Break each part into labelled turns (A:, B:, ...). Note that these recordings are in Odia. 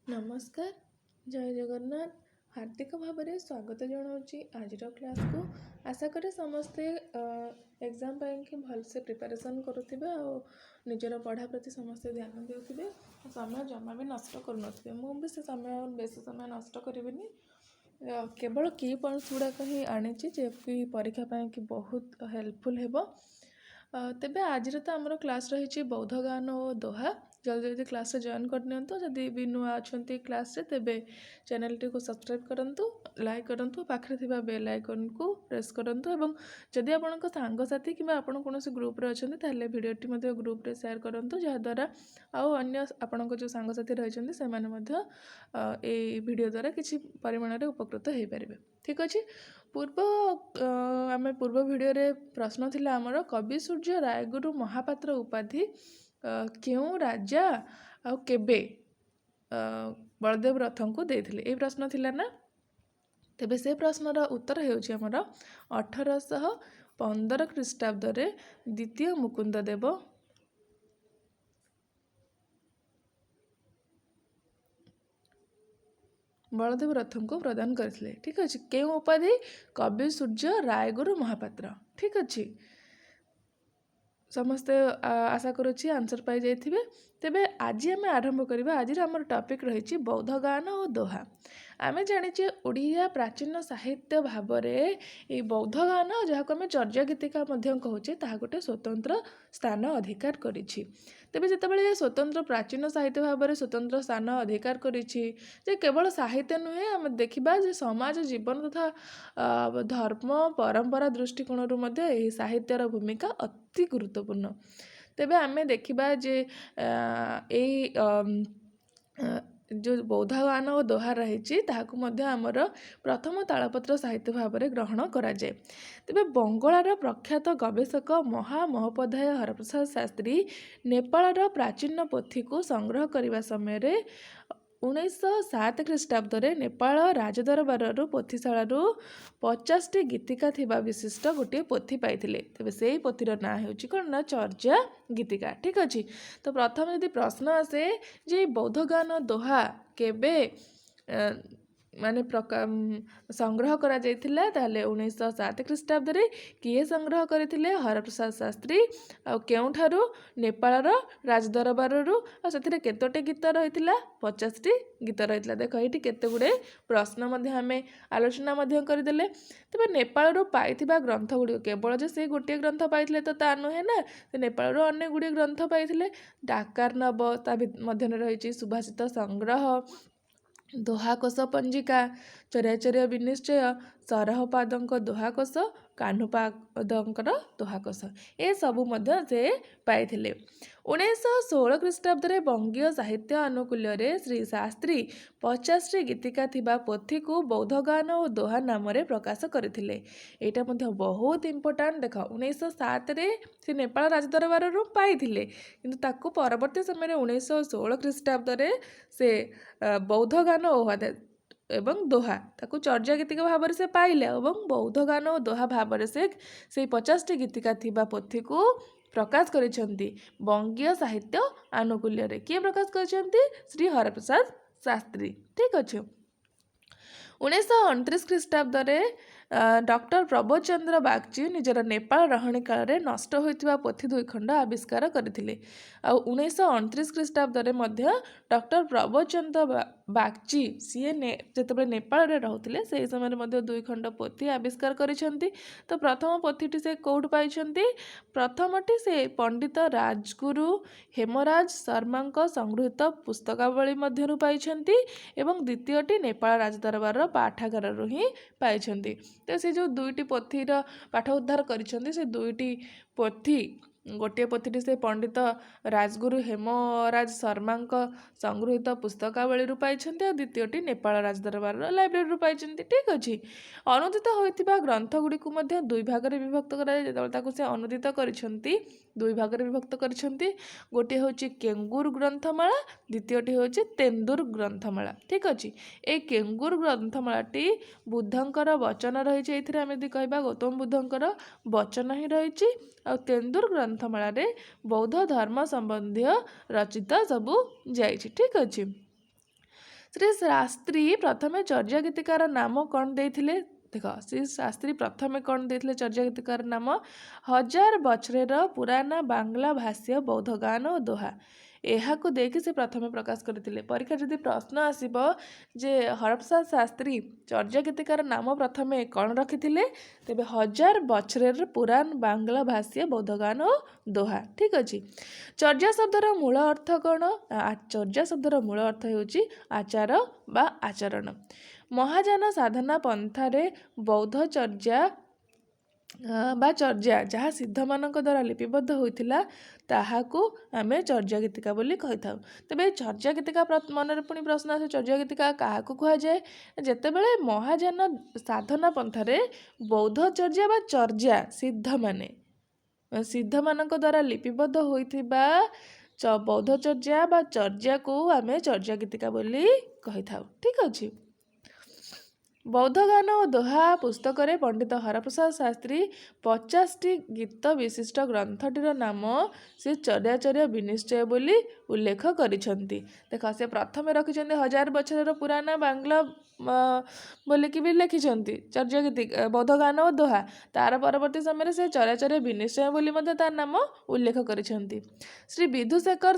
A: नमस्कार जय जगन्नाथ हार्दिक भाव में स्वागत जनाऊँगी आज क्लास को आशा करे समस्ते एग्जाम कि भलसे प्रिपरेशन करुवे और निजर पढ़ा प्रति समस्ते ध्यान देउथिबे समय जमा भी नष्ट करुनथिबे मु भी से समय बेसी समय नष्ट करिविनी केवल की पॉइंट्स गुड़ाक ही आनी जे कि परीक्षा पाई कि बहुत हेल्पफुल हेबो तेबे आज तो आमर क्लास रही बौद्ध गान और दोहा जल्दी जल्दी क्लास जॉइन करनी जदि भी नुआ अच्छा क्लास तेबे चैनल टी को सब्सक्राइब करूँ लाइक करूँ पाखे थी बेल आइकन को प्रेस करूँ और जदि आपण सांगसाथी कि आपण कौन ग्रुप रे अच्छा ताहले भिडियोटी ग्रुप रे शेयर करूँ जहाँद्वारा आउ अन्य आपण जो सांगसाथी रही से भिडियो द्वारा किसी परिमाण में उपकृत हो पारे। ठीक अच्छे पूर्व आम पूर्व भिडियो रे प्रश्न थिला आमर कवि सूर्य रायगुरु महापात्र उपाधि क्यों राजा आ केबे बलदेव रथ को देथिले ए प्रश्न थिला ना तेबे से प्रश्नर उत्तर हेउछि हमर 1815 ख्रीष्टाब्द रे द्वितीय मुकुंद देव बलदेव रथ को प्रदान करथिले। ठीक अछि केउ उपाधि कवि सूर्य रायगुरु महापात्र। ठीक अछि समस्ते आशा करुच्ची आंसर पाई जाइथिबे। तेबे आज आम आरंभ करबा आज आमर टॉपिक रही बौद्ध गान और दोहा आमे जानिचे ओडिया प्राचीन साहित्य भाव में बौद्ध गान जहाँ को आम चर्या गीतिका कहूचे ताहा गोटे स्वतंत्र स्थान अधिकार करिछि। तेबे जेतेबेले स्वतंत्र प्राचीन साहित्य भाव में स्वतंत्र स्थान अधिकार करिछि जे केवल साहित्य नुहे आम देखिबा जे समाज जीवन तथा धर्म परंपरा दृष्टिकोण रू साहित्यर भूमिका अति गुरुत्वपूर्ण। तेबे आमे देखिबा जे जो बौद्ध गान और दोहा रही आमर प्रथम तालपत्र साहित्य भाव में ग्रहण करा जाए। तेबे बंगलार प्रख्यात गवेषक महामहोपाध्याय हरप्रसाद शास्त्री नेपाल प्राचीन पोथी को संग्रह करने समय 1907 ख्रीष्टाब्द रे नेपाल राजदरबार पोथीशाला 50 टी गीतिका थिबा विशिष्ट गोटे पोथी पाइथिले। तेबे सेही पोथीर ना हेउची कोन ना चर्या गीतिका। ठीक अछि तो प्रथम यदि प्रश्न आसे जे बौद्ध गान दोहा केबे माने संग्रह करा जाइथिला ताले 1907 ख्रीष्टाब्द रे किए संग्रह करथिले हरप्रसाद शास्त्री आ केउठारु नेपाल राजदरबार आ सेथिरे केतोटे गीत रहिथिला 50 टी गीत रहिथिला। देखो एठी केते गुडे प्रश्न मध्ये हमें आलोचना मध्ये करदेले। तबे नेपाल रो पाइथिबा ग्रंथ गुडी केवल जे से गोटे ग्रंथ पाइथिले तो ता नुहे ना नेपाल रो अन्य गुडी ग्रंथ पाइथिले डाकार नब ता मध्ये रहिछि सुभाषित संग्रह दोहाकोश पंजिका चर्याचर्य विनिश्चय सरहपादଙ୍କ दोहाकोश कान्हुपादଙ୍କର दोहाकोश ए सबु मध्य से पाइथिले। 1916 ख्रीष्टाब्द रे बंगीय साहित्य अनुकूल्य रे श्री शास्त्री 50 टी गीतिका थिबा पोथी को बौद्ध गान और दोहा नाम रे प्रकाश करथिले। एटा मध्य बहुत इंपोर्टेंट। देख 1907 रे से नेपाल राजदरबार रू पाइथिले किंतु ताकू परवर्ती समय रे 1916 ख्रीष्टाब्द रे से बौद्ध गान एवं दोहा ताकू चर्या गीतिका भाव से पाइले एवं बौद्ध गान और दोहा भाव से 50 टी गीतिका थिबा पोथी को प्रकाश करिसेंती बंगीय साहित्य अनुकूल्य रे। किए प्रकाश करिसेंती श्री हरप्रसाद शास्त्री। ठीक अच्छे 1929 ख्रीष्टाब्द रे डॉक्टर प्रबोध चंद्र बागची निजर नेपाल रहणी काल रे नष्ट होइतिबा पोथी 2 खंड आविष्कार करथिले। आ 1929 ख्रीष्टाब्द रे मध्य डॉक्टर प्रबोध चंद्र बागची सीए जेतेबे नेपाल रे रहउथिले सेही समय मध्य 2 खंड पोथी आविष्कार करिसेंती। तो प्रथम पोथीटी से कोड पाइछंती प्रथमटी से पंडित राजगुरु हेमराज शर्मा संगृहीत पुस्तकावली मध्यरु पाइछंती एवं द्वितीयटी नेपाल राजदरबार पाठागार रु ही पाइछंती। तो से जो 2टी पोथीर पाठ उद्धार करिसेंती से 2टी पोथी गोटे पोथीटी से पंडित राजगुरु हेमराज शर्मा संगृहीत पुस्तकावली पाइछंती और द्वितीयटी नेपाल राजदरबार लाइब्रेरी पाइछंती। ठीक अछि अनुदित होइतिबा ग्रंथ गुडी को मध्य 2 भाग रे विभक्त करा जेतबेले ताकू से अनुदित करिसेंती 2 भाग रे विभक्त करिसेंती गोटे होची केंगुर ग्रंथमाला द्वितीयटी होची तेंदुर ग्रंथमाला। ठीक अछि ए केंगुर ग्रंथमालाटी बुद्धंकर वचन रहिछि एथिरे हम यदि कहबा गौतम बुद्धंकर वचन ही रहिछि आ तेंदुर ग्रंथमाला रे बौद्ध धर्म संबंधी रचित सबू जाइछि। ठीक अछि ଶ୍ରୀ ଶାସ୍ତ୍ରୀ ପ୍ରଥମେ ଚର୍ଯ୍ୟା ଗୀତିକାର ନାମ କ'ଣ ଦେଇଥିଲେ? ଦେଖ, ଶ୍ରୀ ଶାସ୍ତ୍ରୀ ପ୍ରଥମେ କ'ଣ ଦେଇଥିଲେ ଚର୍ଯ୍ୟା ଗୀତିକାର ନାମ? ହଜାର ବଛରେର ପୁରାନା ବାଂଲା ଭାଷ୍ୟ ବୌଦ୍ଧ ଗାନ ଓ ଦୋହା, ଏହାକୁ ଦେଇକି ସେ ପ୍ରଥମେ ପ୍ରକାଶ କରିଥିଲେ। ପରୀକ୍ଷା ଯଦି ପ୍ରଶ୍ନ ଆସିବ ଯେ ହରପ୍ରସାଦ ଶାସ୍ତ୍ରୀ ଚର୍ଯ୍ୟା ଗୀତିକାର ନାମ ପ୍ରଥମେ କ'ଣ ରଖିଥିଲେ, ତେବେ ହଜାର ବଛରେର ପୁରାଣ ବାଂଲା ଭାଷ୍ୟ ବୌଦ୍ଧ ଗାନ ଓ ଦୋହା। ଠିକ୍ ଅଛି। ଚର୍ଯ୍ୟା ଶବ୍ଦର ମୂଳ ଅର୍ଥ କ'ଣ? ଚର୍ଯ୍ୟା ଶବ୍ଦର ମୂଳ ଅର୍ଥ ହେଉଛି ଆଚାର ବା ଆଚରଣ। ମହାଯାନ ସାଧନା ପନ୍ଥାରେ ବୌଦ୍ଧ ଚର୍ଯ୍ୟା ବା ଚର୍ଯ୍ୟା ଯାହା ସିଦ୍ଧମାନଙ୍କ ଦ୍ୱାରା ଲିପିବଦ୍ଧ ହୋଇଥିଲା ତାହାକୁ ଆମେ ଚର୍ଯ୍ୟା ଗୀତିକା ବୋଲି କହିଥାଉ। ତେବେ এই ଚର୍ଯ୍ୟା ଗୀତିକା ମନରେ ପୁଣି ପ୍ରଶ୍ନ ଆସେ, ଚର୍ଯ୍ୟା ଗୀତିକା କାହାକୁ କୁହାଯାଏ? ଯେତେବେଳେ ମହାଯାନ ସାଧନା ପନ୍ଥାରେ ବୌଦ୍ଧ ଚର୍ଯ୍ୟା ବା ଚର୍ଯ୍ୟା ସିଦ୍ଧମାନଙ୍କ ଦ୍ୱାରା ଲିପିବଦ୍ଧ ହୋଇଥିବା ବୌଦ୍ଧ ଚର୍ଯ୍ୟା ବା ଚର୍ଯ୍ୟାକୁ ଆମେ ଚର୍ଯ୍ୟା ଗୀତିକା ବୋଲି କହିଥାଉ। ଠିକ୍ ଅଛି। ବୌଦ୍ଧ ଗାନ ଓ ଦୋହା ପୁସ୍ତକରେ ପଣ୍ଡିତ ହରପ୍ରସାଦ ଶାସ୍ତ୍ରୀ 50ଟି ଗୀତ ବିଶିଷ୍ଟ ଗ୍ରନ୍ଥଟିର ନାମ ସେ ଚର୍ଯ୍ୟାଚର୍ଯ୍ୟ ବିନିଶ୍ଚୟ ବୋଲି ଉଲ୍ଲେଖ କରିଛନ୍ତି। ଦେଖ, ସେ ପ୍ରଥମେ ରଖିଛନ୍ତି ହଜାର ବଛରର ପୁରାନା ବାଂଲା ବୋଲିକି ବି ଲେଖିଛନ୍ତି ଚର୍ଯ୍ୟା ଗୀତିକା ବୌଦ୍ଧ ଗାନ ଓ ଦୋହା। ତାର ପରବର୍ତ୍ତୀ ସମୟରେ ସେ ଚର୍ଯ୍ୟାଚର୍ଯ୍ୟ ବିନିଶ୍ଚୟ ବୋଲି ମଧ୍ୟ ତାର ନାମ ଉଲ୍ଲେଖ କରିଛନ୍ତି। ଶ୍ରୀ ବିଧୁଶେଖର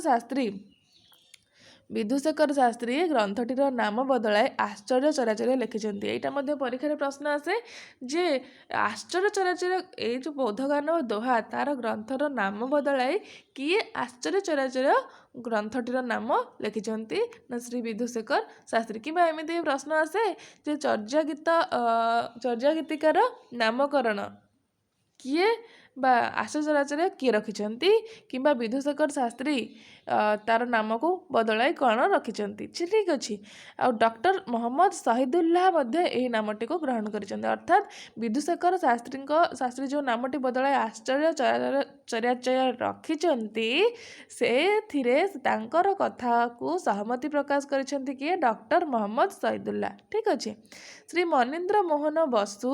A: ଶାସ୍ତ୍ରୀ ଗ୍ରନ୍ଥଟିର ନାମ ବଦଳାଇ ଆଶ୍ଚର୍ଯ୍ୟ ଚରାଚର ଲେଖିଛନ୍ତି। ଏଇଟା ମଧ୍ୟ ପରୀକ୍ଷାରେ ପ୍ରଶ୍ନ ଆସେ ଯେ ଆଶ୍ଚର୍ଯ୍ୟ ଚରାଚର ଏଇ ଯେଉଁ ବୌଦ୍ଧ ଗାନ ଓ ଦୋହା ତାର ଗ୍ରନ୍ଥର ନାମ ବଦଳାଇ କିଏ ଆଶ୍ଚର୍ଯ୍ୟ ଚରାଚର ଗ୍ରନ୍ଥଟିର ନାମ ଲେଖିଛନ୍ତି? ନା ଶ୍ରୀ ବିଧୁଶେଖର ଶାସ୍ତ୍ରୀ। କିମ୍ବା ଏମିତି ପ୍ରଶ୍ନ ଆସେ ଯେ ଚର୍ଯ୍ୟା ଗୀତିକାର ନାମକରଣ କିଏ ବା ଆଶ୍ଚର୍ଯ୍ୟ ଚରାଚର କିଏ ରଖିଛନ୍ତି? କିମ୍ବା ବିଧୁଶେଖର ଶାସ୍ତ୍ରୀ ତାର ନାମକୁ ବଦଳାଇ କ'ଣ ରଖିଛନ୍ତି? ଠିକ୍ ଅଛି। ଆଉ ଡକ୍ଟର ମହମ୍ମଦ ଶହୀଦୁଲ୍ଲାହ ମଧ୍ୟ ଏହି ନାମଟିକୁ ଗ୍ରହଣ କରିଛନ୍ତି। ଅର୍ଥାତ୍ ବିଧୁଶେଖର ଶାସ୍ତ୍ରୀ ଯେଉଁ ନାମଟି ବଦଳାଇ ଆଶ୍ଚର୍ଯ୍ୟ ଚରାଚର ରଖିଛନ୍ତି ସେଥିରେ ତାଙ୍କର କଥାକୁ ସହମତି ପ୍ରକାଶ କରିଛନ୍ତି କିଏ? ଡକ୍ଟର ମହମ୍ମଦ ଶହୀଦୁଲ୍ଲାହ। ଠିକ୍ ଅଛି। ଶ୍ରୀ ମନୀନ୍ଦ୍ର ମୋହନ ବସୁ,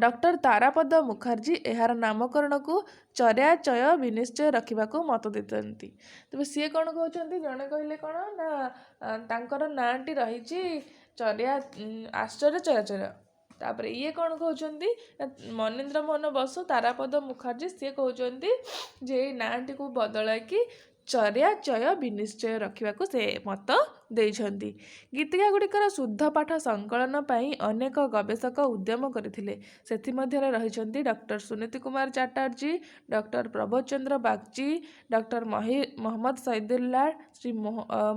A: ଡକ୍ଟର ତାରାପଦ ମୁଖାର୍ଜୀ ଏହାର ନାମକରଣକୁ ଚର୍ଯ୍ୟାଚୟ ବିନିଶ୍ଚୟ ରଖିବାକୁ ମତ ଦେଇଛନ୍ତି। ତେବେ ସିଏ କ'ଣ କହୁଛନ୍ତି? ଜଣେ କହିଲେ କ'ଣ ନା ତାଙ୍କର ନାଁଟି ରହିଛି ଆଶ୍ଚର୍ଯ୍ୟ ଚରାଚର। ତାପରେ ଇଏ କ'ଣ କହୁଛନ୍ତି? ମନୀନ୍ଦ୍ର ମୋହନ ବସୁ, ତାରାପଦ ମୁଖାର୍ଜୀ ସିଏ କହୁଛନ୍ତି ଯେ ଏଇ ନାଁଟିକୁ ବଦଳାଇକି ଚର୍ଯ୍ୟାଚୟ ବିନିଶ୍ଚୟ ରଖିବାକୁ ସେ ମତ ଦେଇଛନ୍ତି। ଗୀତିକା ଗୁଡ଼ିକର ଶୁଦ୍ଧ ପାଠ ସଂକଳନ ପାଇଁ ଅନେକ ଗବେଷକ ଉଦ୍ୟମ କରିଥିଲେ। ସେଥିମଧ୍ୟରେ ରହିଛନ୍ତି ଡକ୍ଟର ସୁନୀତି କୁମାର ଚାଟାର୍ଜୀ, ଡକ୍ଟର ପ୍ରବୋଧ ଚନ୍ଦ୍ର ବାଗ୍ଚି, ଡକ୍ଟର ମହମ୍ମଦ ଶହୀଦୁଲ୍ଲାହ, ଶ୍ରୀ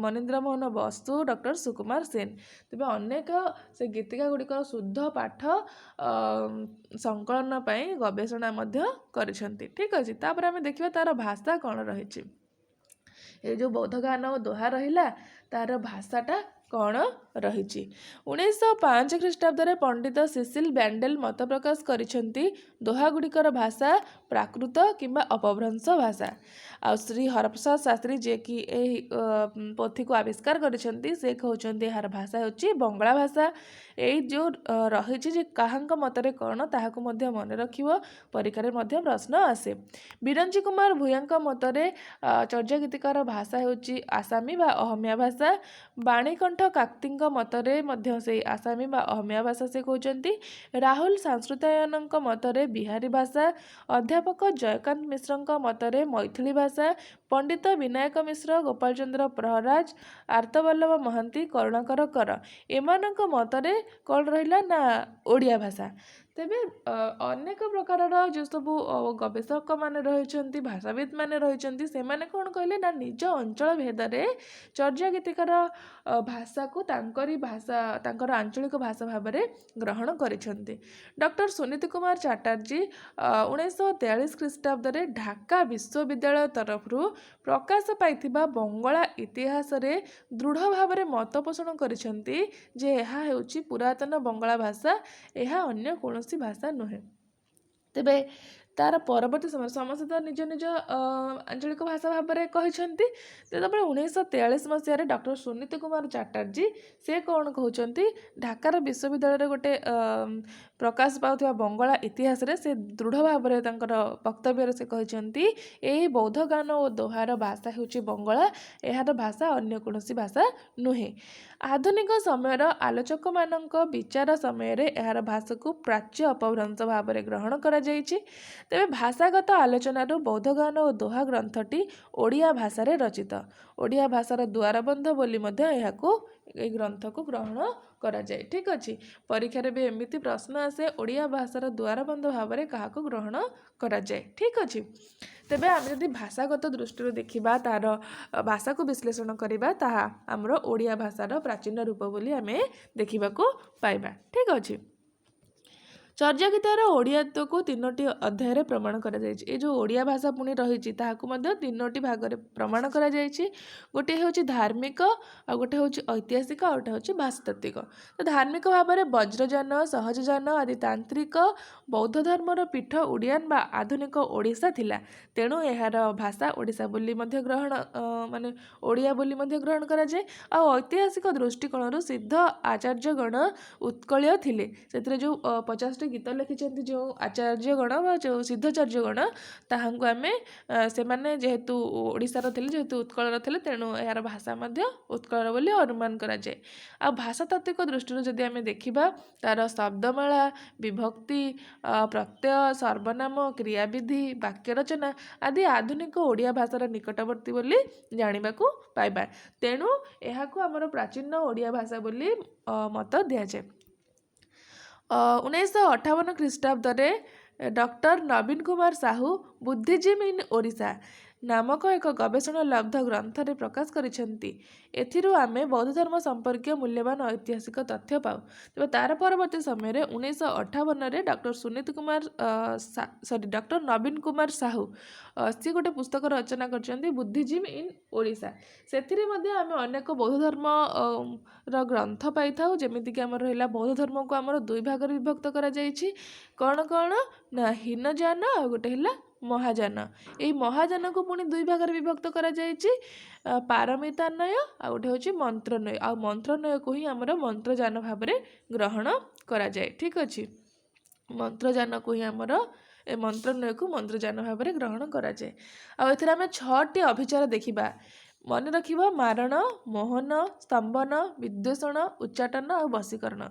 A: ମନୀନ୍ଦ୍ର ମୋହନ ବସୁ, ଡକ୍ଟର ସୁକୁମାର ସେନ। ତେବେ ଅନେକ ସେ ଗୀତିକା ଗୁଡ଼ିକର ଶୁଦ୍ଧ ପାଠ ସଂକଳନ ପାଇଁ ଗବେଷଣା ମଧ୍ୟ କରିଛନ୍ତି। ଠିକ୍ ଅଛି। ତାପରେ ଆମେ ଦେଖିବା ତାର ଭାଷା କ'ଣ ରହିଛି। ଏ ଯେଉଁ ବୌଦ୍ଧ ଗାନ ଓ ଦୋହା ରହିଲା ତାର ଭାଷାଟା କ'ଣ ରହିଛି? 1905 ଖ୍ରୀଷ୍ଟାବ୍ଦରେ ପଣ୍ଡିତ ସିସିଲ ବ୍ୟାଣ୍ଡେଲ ମତ ପ୍ରକାଶ କରିଛନ୍ତି ଦୋହା ଗୁଡ଼ିକର ଭାଷା ପ୍ରାକୃତ କିମ୍ବା ଅପଭ୍ରଂଶ ଭାଷା। ଆଉ ଶ୍ରୀ ହରପ୍ରସାଦ ଶାସ୍ତ୍ରୀ ଯିଏକି ଏହି ପୋଥିକୁ ଆବିଷ୍କାର କରିଛନ୍ତି ସେ କହୁଛନ୍ତି ଏହାର ଭାଷା ହେଉଛି ବଙ୍ଗଳା ଭାଷା। ଏଇ ଯେଉଁ ରହିଛି ଯେ କାହାଙ୍କ ମତରେ କ'ଣ ତାହାକୁ ମଧ୍ୟ ମନେ ରଖିବ, ପରୀକ୍ଷାରେ ମଧ୍ୟ ପ୍ରଶ୍ନ ଆସେ। ବିରଞ୍ଚି କୁମାର ଭୂୟାଙ୍କ ମତରେ ଚର୍ଯ୍ୟା ଗୀତିକାର ଭାଷା ହେଉଛି ଆସାମୀ ବା ଅହମିଆ ଭାଷା। ବାଣୀକଣ୍ଠ କାକ୍ତିଙ୍କ ମତରେ ମଧ୍ୟ ସେଇ ଆସାମୀ ବା ଅହମିଆ ଭାଷା ସେ କହୁଛନ୍ତି। ରାହୁଲ ସଂସ୍କୃତାୟନଙ୍କ ମତରେ ବିହାରୀ ଭାଷା। ଅଧ୍ୟାପକ ଜୟକାନ୍ତ ମିଶ୍ରଙ୍କ ମତରେ ମୈଥିଳି ଭାଷା। ପଣ୍ଡିତ ବିନାୟକ ମିଶ୍ର, ଗୋପାଳ ଚନ୍ଦ୍ର ପ୍ରହରାଜ, ଆର୍ତ୍ତବଲ୍ଲଭ ମହାନ୍ତି, କରୁଣାକର କର ଏମାନଙ୍କ ମତରେ କ'ଣ ରହିଲା ନା ଓଡ଼ିଆ ଭାଷା। ତେବେ ଅନେକ ପ୍ରକାରର ଯେଉଁ ସବୁ ଗବେଷକମାନେ ରହିଛନ୍ତି, ଭାଷାବିତ୍ ମାନେ ରହିଛନ୍ତି, ସେମାନେ କ'ଣ କହିଲେ ନା ନିଜ ଅଞ୍ଚଳ ଭେଦରେ ଚର୍ଯ୍ୟା ଗୀତିକାର ଭାଷାକୁ ତାଙ୍କର ଆଞ୍ଚଳିକ ଭାଷା ଭାବରେ ଗ୍ରହଣ କରିଛନ୍ତି। ଡକ୍ଟର ସୁନୀତି କୁମାର ଚାଟାର୍ଜୀ 1943 ଖ୍ରୀଷ୍ଟାବ୍ଦରେ ଢାକା ବିଶ୍ୱବିଦ୍ୟାଳୟ ତରଫରୁ ପ୍ରକାଶ ପାଇଥିବା ବଙ୍ଗଳା ଇତିହାସରେ ଦୃଢ଼ ଭାବରେ ମତ ପୋଷଣ କରିଛନ୍ତି ଯେ ଏହା ହେଉଛି ପୁରାତନ ବଙ୍ଗଳା ଭାଷା, ଏହା ଅନ୍ୟ କୌଣସି ଭାଷା ନୁହେଁ। ତେବେ तार परवर्ती समय समस्त तो निज निज आंचलिक भाषा भाव में कहते तेज़े 1943 मसीह डॉक्टर सुनीत कुमार चटर्जी से कौन कहते ढाकार विश्वविद्यालय गोटे प्रकाश पाउथुवा बंगला इतिहास रे से दृढ़ भाव में वक्तव्य से कहते यही बौद्ध गान और दोहार भाषा होची बंगला यार भाषा अन्य कौन भाषा नुहे। आधुनिक समयर आलोचक मानक विचार समय यार भाषा को प्राच्य अपभ्रंश भाव में ग्रहण करा जायछि। तेबे भाषागत आलोचनार बौद्ध गान और दोहा ग्रंथटी ओडिया भाषा रे रचित ओडिया भाषार द्वारबंध बोली मध्य एहाको ए ग्रंथ को ग्रहण करा जाए। ठीक अच्छे परीक्षा रे भी एमती प्रश्न आसे ओडिया भाषार द्वारबंध भाव में क्या ग्रहण करा जाए। ठीक अच्छे तेबे आम जदि भाषागत दृष्टि देखा तार भाषा को विश्लेषण करवा ताहा आमर ओडिया भाषार प्राचीन रूप बोली आमे देखा पाइबा। ठीक अच्छे चर्या गीतार ओडियात्व को 3टी अध्याय प्रमाण करा जायछि। ए जो ओडिया भाषा पुणी रही ताहाकु मध्य 3टी भाग में प्रमाण करा जायछि। गोटे होछि धार्मिक आ गोटे होछि ऐतिहासिक आ गोटे होछि भाषातात्विक। तो धार्मिक भाव में वज्रयान सहजयान आदि तांत्रिक बौद्ध धर्मर पीठ उड़ियान बा आधुनिक ओडिशा थिला तेणु यार भाषा ओडिशा बोली मध्य ग्रहण माने ओडिया बोली मध्य ग्रहण करा जाय। आ ऐतिहासिक दृष्टिकोण सिद्ध आचार्यगण उत्कलीय थिले सेतिरे जो 50 गीत लिखिं जो आचार्यगण बा जो सिद्धाचार्यगण ताहांकु आमे से माने जेहेतु ओडिशार थिले जेहेतु उत्कलर थिले तेणु यार भाषा मध्य उत्कलर बोली अनुमान करा जाय। आ भाषातात्विक दृष्टि जदि आमे देखिबा तार शब्दमाला विभक्ति प्रत्यय सर्वनाम क्रियाविधि वाक्य रचना आदि आधुनिक ओडिया भाषार निकटवर्ती बोली जानिबाकु पाइबा तेणु एहाकु हमर प्राचीन ओडिया भाषा बोली मत दिया जाय। 1958 ख्रीष्टाब्द डॉक्टर नवीन कुमार साहू बुद्धिजीम इन ओडिशा नामक एक गवेषणा लब्ध ग्रंथ रे प्रकाश करिसेंती। एथिरु आमे बौद्ध धर्म संपर्कीय मूल्यवान ऐतिहासिक तथ्य पाऊ। तेबे तार परवर्ती समय रे 1958 रे डॉक्टर नवीन कुमार साहू सी गोटे पुस्तक रचना करछंती बुद्धिजीम इन ओडिशा। सेथिरे मध्ये आमे अनेक बौद्ध धर्म र ग्रंथ पाई थाउ जेमिति कि हमर रहला बौद्ध धर्म को हमर दुई भाग रे विभक्त करा जायछि। कौन कौन ना हीनयान आ गोटे हला महायान। यही महायान को पुणी दुई भाग विभक्त करा जायछि पारमितान्वय आ गोटे होछि मंत्रन्वय आ मंत्रन्वय को ही हमर मंत्रयान भाव में ग्रहण करा जाय। ठीक अछि मंत्रयान को ही हमर ए मंत्रन्वय को मंत्रयान भाव में ग्रहण करा जाय। आ एथिरा हमें 6टी अभिचार देखिबा मन रखिबा मारण मोहन स्तंभन विद्वेषण उच्चाटन और वशीकरण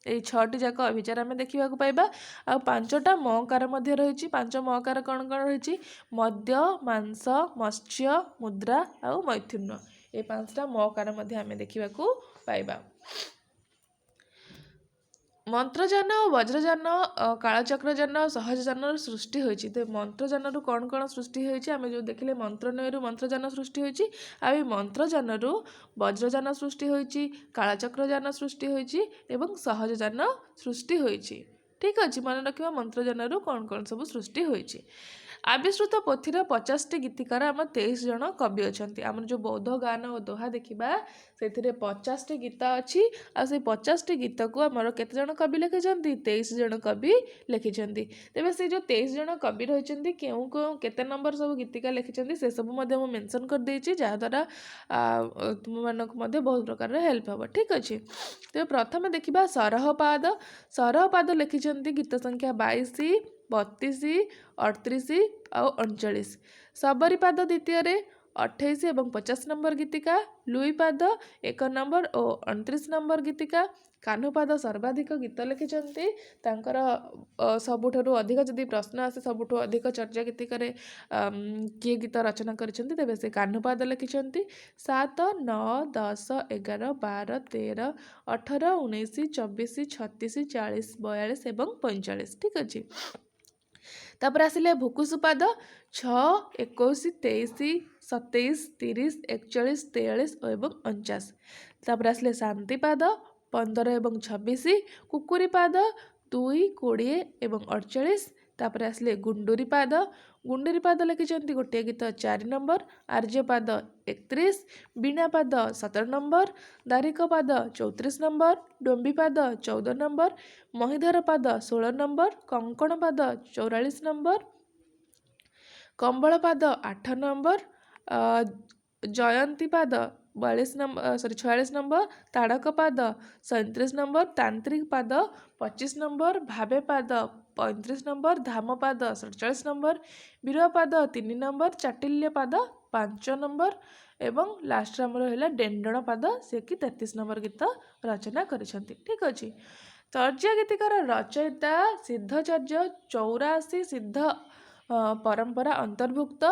A: यही 6टी जाक अभिचार आम देखा पाइबा। आ 5टा मकार मध्य रही 5 मकार कौन कौन रही मद्य मांस मत्स्य मुद्रा और मैथुन ये 5टा मकार मध्य आम देखा पाइबा। मंत्रयान वज्रयान कालचक्रयान सहजयान सृष्टि होइछि। तो मंत्रयान रु कौन कौन सृष्टि होइछि आमे जो देखिले मंत्रनय रु मंत्रयान सृष्टि होइछि आ मंत्रयान रु वज्रयान सृष्टि होइछि कालचक्रयान सृष्टि होइछि एवं सहजयान सृष्टि होइछि। ठीक अछि मन रखिबा मंत्रयान रु कौन कौन सब सृष्टि होइछि। आविष्कृत पोथीर 50टी गीतिकार आम 23 जन कवि अच्छा आम जो बौद्ध गान और दोहा देखा से 50टी गीत अच्छी आ 50टी गीत को आमर केते जन कवि लिखिं 23 जन कवि लिखिं। तेज से जो 23 जन कवि रही क्यों क्यों केते नंबर सब गीतिका लिखिं से सब मेंशन कर देछि जहाँद्वारा तुम मानक बहुत प्रकार हेल्प हम। ठीक अच्छे तेज प्रथम देखा सरहपाद लिखिं गीत संख्या 22 32 38 और 39। सबरीपाद द्वितीय 28 और 50 नंबर गीतिका लुईपाद 1 नंबर और 29 नंबर गीतिका कान्हुपाद सर्वाधिक गीत लिखिं सबुठ अधिक जदि प्रश्न आसे सबुठ अधिक चर्चा गीतिकार किए गीत रचना करिसेंती तेबे से कान्हुपाद लिखिं 7 9 10 11 12 13 18 19 24 36 40 42 और 45। ठीक अच्छे तापर आसिले भुकुसुपाद 6 21 23 27 30 41 43 और 49। तापर आसिले शांतिपाद 15 और 26 कुकुरीपाद 2 20 और 48। तापर आसिले गुंडुरीपाद ଗୁଣ୍ଡିରୀପାଦ ଲେଖିଛନ୍ତି ଗୋଟିଏ ଗୀତ 4 number, Aryapada 31, Binapada 17 number, Darikapada 34 number, Dombipada 14 number, Mahidharapada 16 number, Kankanapada 44 number, Kambalapada 8 number, Jayantipada 46 number, Tadakapada 37 number, Tantrika Pada 25 number, Bhabepada 35 number, Dhamapada 47 number, Birapada 3 number, Chatilyapada 5 number ଏବଂ ଲାଷ୍ଟରେ ଆମର ହେଲା ଡେଣ୍ଡଣ ପାଦ, ସେ କି 33 ନମ୍ବର ଗୀତ ରଚନା କରିଛନ୍ତି। ଠିକ୍ ଅଛି। ଚର୍ଯ୍ୟା ଗୀତିକାର ରଚୟିତା ସିଦ୍ଧଚର୍ଯ୍ୟ 84 ସିଦ୍ଧ ପରମ୍ପରା ଅନ୍ତର୍ଭୁକ୍ତ।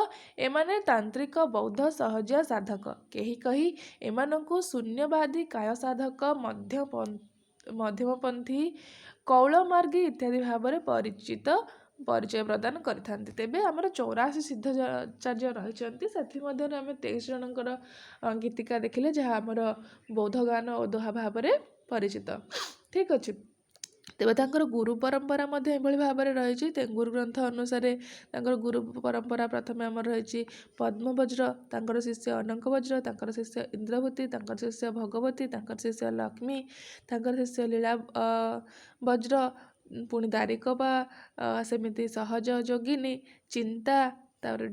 A: ଏମାନେ ତାନ୍ତ୍ରିକ ବୌଦ୍ଧ ସହଜିଆ ସାଧକ। କେହି କହି ଏମାନଙ୍କୁ ଶୂନ୍ୟବାଦୀ କାୟ ସାଧକ, ମଧ୍ୟମପନ୍ଥୀ, କୌଳମାର୍ଗୀ ଇତ୍ୟାଦି ଭାବରେ ପରିଚୟ ପ୍ରଦାନ କରିଥାନ୍ତି। ତେବେ ଆମର 84 ସିଦ୍ଧାଚାର୍ଯ୍ୟ ରହିଛନ୍ତି, ସେଥିମଧ୍ୟରୁ ଆମେ 23 ଜଣଙ୍କର ଗୀତିକା ଦେଖିଲେ, ଯାହା ଆମର ବୌଦ୍ଧ ଗାନ ଓ ଦୋହା ଭାବରେ ପରିଚିତ। ଠିକ୍ ଅଛି। ତେବେ ତାଙ୍କର ଗୁରୁ ପରମ୍ପରା ମଧ୍ୟ ଏଭଳି ଭାବରେ ରହିଛି। ଗୁରୁ ଗ୍ରନ୍ଥ ଅନୁସାରେ ତାଙ୍କର ଗୁରୁ ପରମ୍ପରା ପ୍ରଥମେ ଆମର ରହିଛି ପଦ୍ମବଜ୍ର, ତାଙ୍କର ଶିଷ୍ୟ ଅନଙ୍କ ବଜ୍ର, ତାଙ୍କର ଶିଷ୍ୟ ଇନ୍ଦ୍ରଭୂତି, ତାଙ୍କର ଶିଷ୍ୟ ଭଗବତୀ, ତାଙ୍କର ଶିଷ୍ୟ ଲକ୍ଷ୍ମୀ, ତାଙ୍କର ଶିଷ୍ୟ ଲୀଳା ବଜ୍ର, ପୁଣି ଦାରିକପା, ସେମିତି ସହଜ ଯୋଗିନୀ, ଚିନ୍ତା, ତାପରେ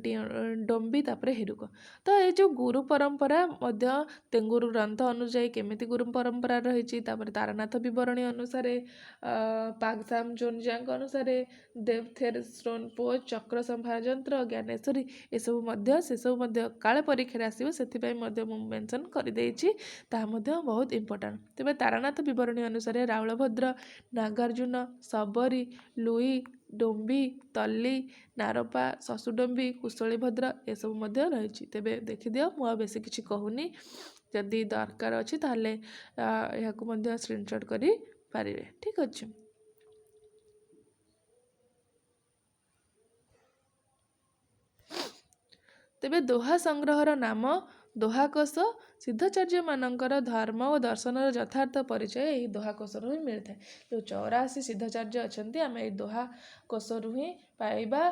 A: ଡମ୍ବି, ତାପରେ ହେରୁକ। ତ ଏଇ ଯେଉଁ ଗୁରୁ ପରମ୍ପରା ମଧ୍ୟ ତେଙ୍ଗୁରୁ ଗ୍ରନ୍ଥ ଅନୁଯାୟୀ କେମିତି ଗୁରୁ ପରମ୍ପରା ରହିଛି, ତାପରେ ତାରନାଥ ବିବରଣୀ ଅନୁସାରେ, ପାଗସାମ ଜୋନଜାଙ୍କ ଅନୁସାରେ, ଦେବଥେର ଷ୍ଟୋନ ପୋଚ୍, ଚକ୍ର ସମ୍ଭାର ଯନ୍ତ୍ର, ଜ୍ଞାନେଶ୍ୱରୀ, ଏସବୁ ମଧ୍ୟ ସେସବୁ ମଧ୍ୟ କାଳେ ପରୀକ୍ଷାରେ ଆସିବ, ସେଥିପାଇଁ ମଧ୍ୟ ମୁଁ ମେନସନ୍ କରିଦେଇଛି, ତାହା ମଧ୍ୟ ବହୁତ ଇମ୍ପୋର୍ଟାଣ୍ଟ। ତେବେ ତାରନାଥ ବିବରଣୀ ଅନୁସାରେ ରାଉଳଭଦ୍ର, ନାଗାର୍ଜୁନ, ଶବରୀ, ଲୁଇ, ଡମ୍ବି, ତଲ୍ଲୀ, ନାରପା, ଶଶୁଡମ୍ବି, କୁଶଳୀଭଦ୍ର ଏସବୁ ମଧ୍ୟ ରହିଛି। ତେବେ ଦେଖିଦିଅ, ମୁଁ ଆଉ ବେଶୀ କିଛି କହୁନି। ଯଦି ଦରକାର ଅଛି ତାହେଲେ ଏହାକୁ ମଧ୍ୟ ସ୍କ୍ରିନଶଟ୍ କରି ପାରିବେ। ଠିକ୍ ଅଛି। ତେବେ ଦୋହା ସଂଗ୍ରହର ନାମ ଦୋହାକୋଷ। ସିଦ୍ଧଚାର୍ଯ୍ୟମାନଙ୍କର ଧର୍ମ ଓ ଦର୍ଶନର ଯଥାର୍ଥ ପରିଚୟ ଏହି ଦୋହାକୋଷରୁ ହିଁ ମିଳିଥାଏ। ଯେଉଁ 84 ସିଦ୍ଧଚାର୍ଯ୍ୟ ଅଛନ୍ତି, ଆମେ ଏଇ ଦୋହାକୋଷରୁ ହିଁ ପାଇବା।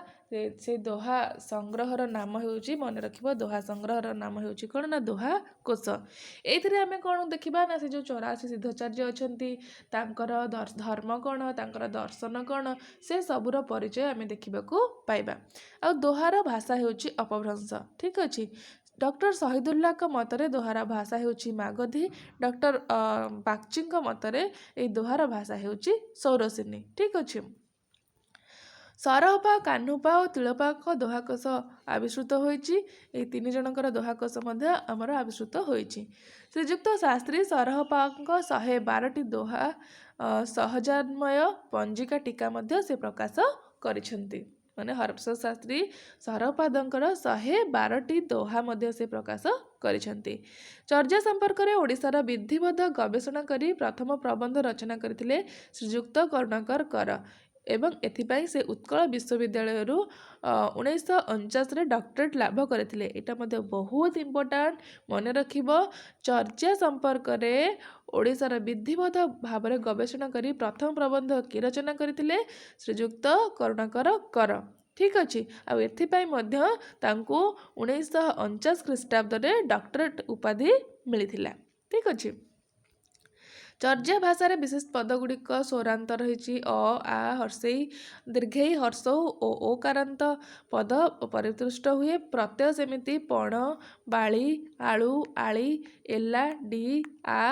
A: ସେ ଦୋହା ସଂଗ୍ରହର ନାମ ହେଉଛି, ମନେ ରଖିବ, ଦୋହା ସଂଗ୍ରହର ନାମ ହେଉଛି କ'ଣ ନା ଦୋହାକୋଷ। ଏଇଥିରେ ଆମେ କ'ଣ ଦେଖିବା ନା, ସେ ଯେଉଁ 84 ସିଦ୍ଧଚାର୍ଯ୍ୟ ଅଛନ୍ତି, ତାଙ୍କର ଧର୍ମ କ'ଣ, ତାଙ୍କର ଦର୍ଶନ କ'ଣ, ସେ ସବୁର ପରିଚୟ ଆମେ ଦେଖିବାକୁ ପାଇବା। ଆଉ ଦୋହାର ଭାଷା ହେଉଛି ଅପଭ୍ରଂଶ। ଠିକ୍ ଅଛି। ଡକ୍ଟର ଶହୀଦୁଲ୍ଲାହଙ୍କ ମତରେ ଦୋହାର ଭାଷା ହେଉଛି ମାଗଧୀ। ଡକ୍ଟର ବାଗ୍ଚିଙ୍କ ମତରେ ଏହି ଦୋହାର ଭାଷା ହେଉଛି ସୌରସେନୀ। ଠିକ୍ ଅଛି। ସରହପା, କାହ୍ନୁପା ଓ ତିଳପାଙ୍କ ଦୋହାକୋଷ ଆବିଷ୍କୃତ ହୋଇଛି। ଏହି 3 ଜଣଙ୍କର ଦୋହାକୋଷ ମଧ୍ୟ ଆମର ଆବିଷ୍କୃତ ହୋଇଛି। ଶ୍ରୀଯୁକ୍ତ ଶାସ୍ତ୍ରୀ ସରହପାଙ୍କ 112ଟି ଦୋହା ସହଜାନ୍ମୟ ପଞ୍ଜିକା ଟୀକା ମଧ୍ୟ ସେ ପ୍ରକାଶ କରିଛନ୍ତି। ମାନେ ହରପ୍ରସାଦ ଶାସ୍ତ୍ରୀ ସରହପାଦଙ୍କର 112ଟି ଦୋହା ମଧ୍ୟ ସେ ପ୍ରକାଶ କରିଛନ୍ତି। ଚର୍ଯ୍ୟା ସମ୍ପର୍କରେ ଓଡ଼ିଶାର ବିଧିବଦ୍ଧ ଗବେଷଣା କରି ପ୍ରଥମ ପ୍ରବନ୍ଧ ରଚନା କରିଥିଲେ ଶ୍ରୀଯୁକ୍ତ କରୁଣାକର କର ଏବଂ ଏଥିପାଇଁ ସେ ଉତ୍କଳ ବିଶ୍ୱବିଦ୍ୟାଳୟରୁ 1949ରେ ଡକ୍ଟରେଟ୍ ଲାଭ କରିଥିଲେ। ଏଇଟା ମଧ୍ୟ ବହୁତ ଇମ୍ପୋର୍ଟାଣ୍ଟ, ମନେ ରଖିବ। ଚର୍ଯ୍ୟା ସମ୍ପର୍କରେ ଓଡ଼ିଶାର ବିଧିବଦ୍ଧ ଭାବରେ ଗବେଷଣା କରି ପ୍ରଥମ ପ୍ରବନ୍ଧ କିଏ ରଚନା କରିଥିଲେ? ଶ୍ରୀଯୁକ୍ତ କରୁଣାକର କର। ଠିକ୍ ଅଛି। ଆଉ ଏଥିପାଇଁ ମଧ୍ୟ ତାଙ୍କୁ 1949 ଖ୍ରୀଷ୍ଟାବ୍ଦରେ ଡକ୍ଟରେଟ୍ ଉପାଧି ମିଳିଥିଲା। ଠିକ୍ ଅଛି। ଚର୍ଯ୍ୟା ଭାଷାରେ ବିଶେଷ ପଦଗୁଡ଼ିକ ସ୍ୱରାନ୍ତ ରହିଛି। ଅ, ଆ, ହର୍ଷେଇ, ଦୀର୍ଘେଇ, ହର୍ଷଉ ଓ ଓକାରାନ୍ତ ପଦ ପରିଦୃଷ୍ଟ ହୁଏ। ପ୍ରତ୍ୟୟ ସେମିତି ପଣ, ବାଳି, ଆଳୁ, ଆଳି, ଏଲା, ଡି, ଆ,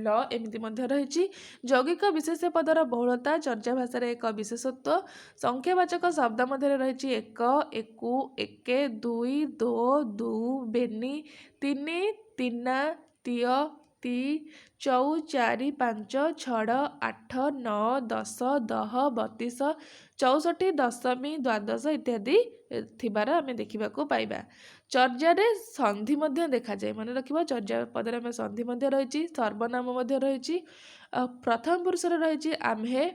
A: ଲ ଏମିତି ମଧ୍ୟ ରହିଛି। ଯୌଗିକ ବିଶେଷ ପଦର ବହୁଳତା ଚର୍ଯ୍ୟା ଭାଷାରେ ଏକ ବିଶେଷତ୍ୱ। ସଂଖ୍ୟାବାଚକ ଶବ୍ଦ ମଧ୍ୟରେ ରହିଛି ଏକ, ଏକୁ, ଏକେ, ଦୁଇ, ଦୋ, ଦୁ, ବେନି, ତିନି, ତିନା, ତିୟ, ତି, ଚଉ, ଚାରି, ପାଞ୍ଚ, ଛଡ଼, ଆଠ, ନଅ, ଦଶ, ଦହ, ବତିଶ, 64, ଦଶମୀ, ଦ୍ୱାଦଶ ଇତ୍ୟାଦି ଥିବାର ଆମେ ଦେଖିବାକୁ ପାଇବା। ଚର୍ଯ୍ୟାରେ ସନ୍ଧି ମଧ୍ୟ ଦେଖାଯାଏ। ମନେ ରଖିବ, ଚର୍ଯ୍ୟା ପଦରେ ଆମେ ସନ୍ଧି ମଧ୍ୟ ରହିଛି, ସର୍ବନାମ ମଧ୍ୟ ରହିଛି। ପ୍ରଥମ ପୁରୁଷରେ ରହିଛି ଆମ୍ହେ,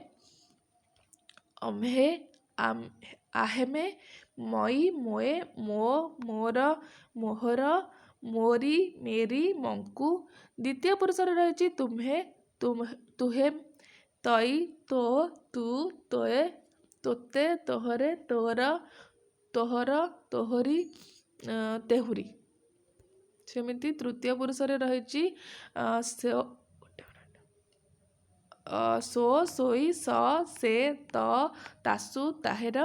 A: ଅମ୍ହେ, ଆହେମେ, ମଇ, ମୋଏ, ମୋ, ମୋର, ମୋହର, ମୋରି, ମେରି, ମଙ୍କୁ। ଦ୍ୱିତୀୟ ପୁରୁଷରେ ରହିଛି ତୁମ୍ହେ, ତୁହେମ୍, ତଇ, ତୋ, ତୁ, ତୋଏ, ତୋତେ, ତୋହରେ, ତୋର, ତୋହର, ତୋହରି, ତେହୁରି। ସେମିତି ତୃତୀୟ ପୁରୁଷରେ ରହିଛି ସୋ, ସୋଇ, ସ, ସେ, ତ, ତାସୁ, ତାହେର।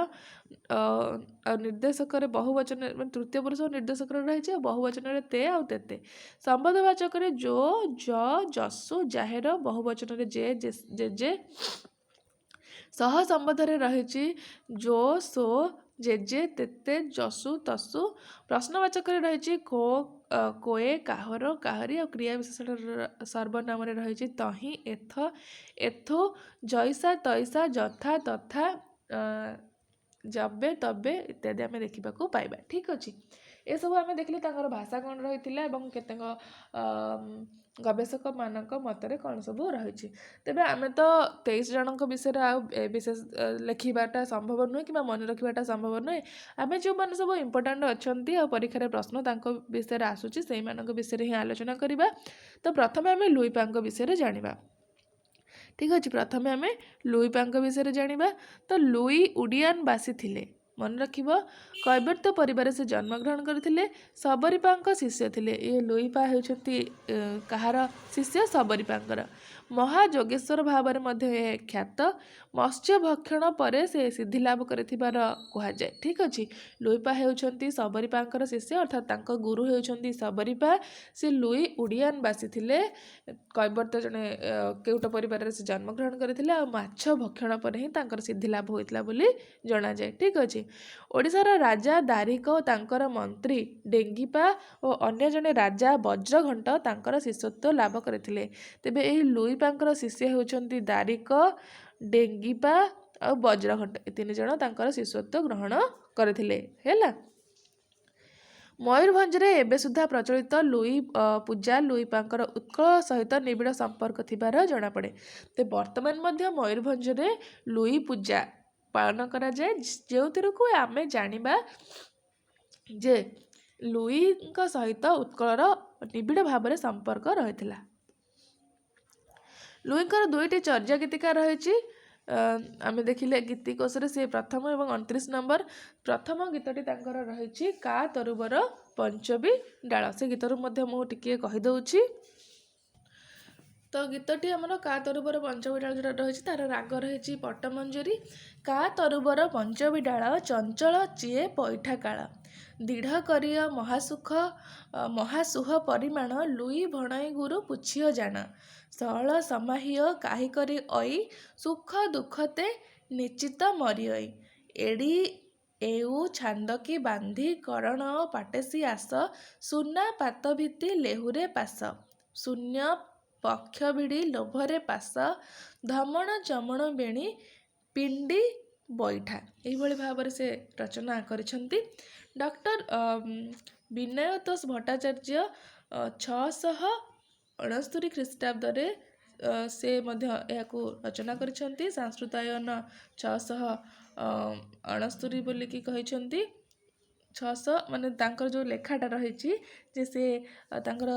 A: ଆଉ ନିର୍ଦ୍ଦେଶକରେ ବହୁବଚନ ମାନେ ତୃତୀୟ ପୁରୁଷ ନିର୍ଦ୍ଦେଶକରେ ରହିଛି ଆଉ ବହୁବଚନରେ ତେ ଆଉ ତେତେ। ସମ୍ବନ୍ଧବାଚକରେ ଜୋ, ଜ, ଯଶୁ, ଜାହେର, ବହୁବଚନରେ ଯେ, ଜେଜେ। ସହ ସମ୍ବନ୍ଧରେ ରହିଛି ଜୋ, ସୋ, ଜେଜେ, ତେତେ, ଯଶୁ, ତସୁ। ପ୍ରଶ୍ନବାଚକରେ ରହିଛି କୋ, କୋଏ, କାହର, କାହରି। ଆଉ କ୍ରିୟା ବିଶେଷଣ ସର୍ବନାମରେ ରହିଛି ତହିଁ, ଏଥ, ଏଥୁ, ଜୈସା, ତୈସା, ଯଥା, ତଥା, ଯବେ, ତବେ ଇତ୍ୟାଦି ଆମେ ଦେଖିବାକୁ ପାଇବା। ଠିକ୍ ଅଛି, ଏସବୁ ଆମେ ଦେଖିଲେ ତାଙ୍କର ଭାଷା କ'ଣ ରହିଥିଲା ଏବଂ କେତେକ ଗବେଷକମାନଙ୍କ ମତରେ କ'ଣ ସବୁ ରହିଛି। ତେବେ ଆମେ ତ 23 ଜଣଙ୍କ ବିଷୟରେ ଆଉ ବିଶେଷ ଲେଖିବାଟା ସମ୍ଭବ ନୁହେଁ କିମ୍ବା ମନେ ରଖିବାଟା ସମ୍ଭବ ନୁହେଁ। ଆମେ ଯେଉଁମାନେ ସବୁ ଇମ୍ପୋର୍ଟାଣ୍ଟ ଅଛନ୍ତି ଆଉ ପରୀକ୍ଷାରେ ପ୍ରଶ୍ନ ତାଙ୍କ ବିଷୟରେ ଆସୁଛି ସେଇମାନଙ୍କ ବିଷୟରେ ହିଁ ଆଲୋଚନା କରିବା। ତ ପ୍ରଥମେ ଆମେ ଲୁଇ ପାଙ୍କ ବିଷୟରେ ଜାଣିବା। ଠିକ୍ ଅଛି, ପ୍ରଥମେ ଆମେ ଲୁଇ ପାଙ୍କ ବିଷୟରେ ଜାଣିବା। ତ ଲୁଇ ଉଡ଼ିଆନ ବାସୀ ଥିଲେ। ମନେ ରଖିବ, କୈବର୍ତ୍ତ ପରିବାରରେ ସେ ଜନ୍ମଗ୍ରହଣ କରିଥିଲେ। ଶବରୀପାଙ୍କ ଶିଷ୍ୟ ଥିଲେ। ଏ ଲୁଇ ପା ହେଉଛନ୍ତି କାହାର ଶିଷ୍ୟ? ଶବରୀପାଙ୍କର। ମହାଯୋଗେଶ୍ୱର ଭାବରେ ମଧ୍ୟ ଏ ଖ୍ୟାତ। ମତ୍ସ୍ୟ ଭକ୍ଷଣ ପରେ ସେ ସିଦ୍ଧି ଲାଭ କରିଥିବାର କୁହାଯାଏ। ଠିକ୍ ଅଛି, ଲୁଇପା ହେଉଛନ୍ତି ଶବରୀପାଙ୍କର ଶିଷ୍ୟ ଅର୍ଥାତ୍ ତାଙ୍କ ଗୁରୁ ହେଉଛନ୍ତି ଶବରୀପା। ସେ ଲୁଇ ଉଡ଼ିଆନ ବାସୀ ଥିଲେ। କୈବର୍ତ୍ତ ଜଣେ କେଉଟ ପରିବାରରେ ସେ ଜନ୍ମଗ୍ରହଣ କରିଥିଲେ ଆଉ ମାଛ ଭକ୍ଷଣ ପରେ ହିଁ ତାଙ୍କର ସିଦ୍ଧି ଲାଭ ହୋଇଥିଲା ବୋଲି ଜଣାଯାଏ। ଠିକ୍ ଅଛି, ଓଡ଼ିଶାର ରାଜା ଦାରିକ ଓ ତାଙ୍କର ମନ୍ତ୍ରୀ ଡେଙ୍ଗିପା ଓ ଅନ୍ୟ ଜଣେ ରାଜା ବଜ୍ରଘଣ୍ଟ ତାଙ୍କର ଶିଷ୍ୟତ୍ୱ ଲାଭ କରିଥିଲେ। ତେବେ ଏହି ଲୁଇପାଙ୍କର ଶିଷ୍ୟ ହେଉଛନ୍ତି ଦାରିକ, ଡେଙ୍ଗିପା ଆଉ ବଜ୍ରଘଣ୍ଟ। ଏ 3 ଜଣ ତାଙ୍କର ଶିଷ୍ୟତ୍ୱ ଗ୍ରହଣ କରିଥିଲେ। ହେଲା, ମୟୂରଭଞ୍ଜରେ ଏବେ ସୁଦ୍ଧା ପ୍ରଚଳିତ ଲୁଇ ପୂଜା ଲୁଇପାଙ୍କର ଉତ୍କଳ ସହିତ ନିବିଡ଼ ସମ୍ପର୍କ ଥିବାର ଜଣାପଡ଼େ। ତ ବର୍ତ୍ତମାନ ମଧ୍ୟ ମୟୂରଭଞ୍ଜରେ ଲୁଇ ପୂଜା ପାଳନ କରାଯାଏ, ଯେଉଁଥିରକୁ ଆମେ ଜାଣିବା ଯେ ଲୁଇଙ୍କ ସହିତ ଉତ୍କଳର ନିବିଡ଼ ଭାବରେ ସମ୍ପର୍କ ରହିଥିଲା। ଲୁଇଙ୍କର 2ଟି ଚର୍ଯ୍ୟା ଗୀତିକା ରହିଛି। ଆମେ ଦେଖିଲେ ଗୀତିକୋଷରେ ସେ ପ୍ରଥମ ଏବଂ 29 ନମ୍ବର। ପ୍ରଥମ ଗୀତଟି ତାଙ୍କର ରହିଛି କା ତରୁବର ପଞ୍ଚବୀ ଡାଳ। ସେ ଗୀତରୁ ମଧ୍ୟ ମୁଁ ଟିକିଏ କହିଦେଉଛି। ତ ଗୀତଟି ଆମର କା ତରୁବର ପଞ୍ଚବୀ ଡାଳ ଯେଉଁଟା ରହିଛି ତାର ରାଗ ରହିଛି ପଟ୍ଟମଞ୍ଜରୀ। କା ତରୁବର ପଞ୍ଚବୀ ଡାଳ ଚଞ୍ଚଳ ଚିଏ ପଇଠା କାଳ। ଦୃଢ଼ କରିୟ ମହାସୁହ ପରିମାଣ ଲୁଇ ଭଣଇ ଗୁରୁ ପୁଛିଅ ଜାଣ। ସଅଳ ସମାହିଅ କାହି କରି ଅଇ ସୁଖ ଦୁଃଖତେ ନିଚିତ ମରିଅଇ। ଏଡ଼ି ଏଉ ଛାନ୍ଦକି ବାନ୍ଧି କରଣ ପାଟେସି ଆସ। ସୁନା ପାତ ଭିତି ଲେହୁରେ ପାଶ। ଶୂନ୍ୟ ପକ୍ଷ ଭିଡ଼ି ଲୋଭରେ ପାଶ। ଧମଣ ଚମଣ ବେଣୀ ପିଣ୍ଡି ବଇଠା। ଏହିଭଳି ଭାବରେ ସେ ରଚନା କରିଛନ୍ତି। ଡକ୍ଟର ବିନୟତୋଷ ଭଟ୍ଟାଚାର୍ଯ୍ୟ 669 ଖ୍ରୀଷ୍ଟାବ୍ଦରେ ସେ ମଧ୍ୟ ଏହାକୁ ରଚନା କରିଛନ୍ତି। ସଂସ୍କୃତାୟନ 669 ବୋଲିକି କହିଛନ୍ତି। 600 ମାନେ ତାଙ୍କର ଯେଉଁ ଲେଖାଟା ରହିଛି ଯେ ସେ ତାଙ୍କର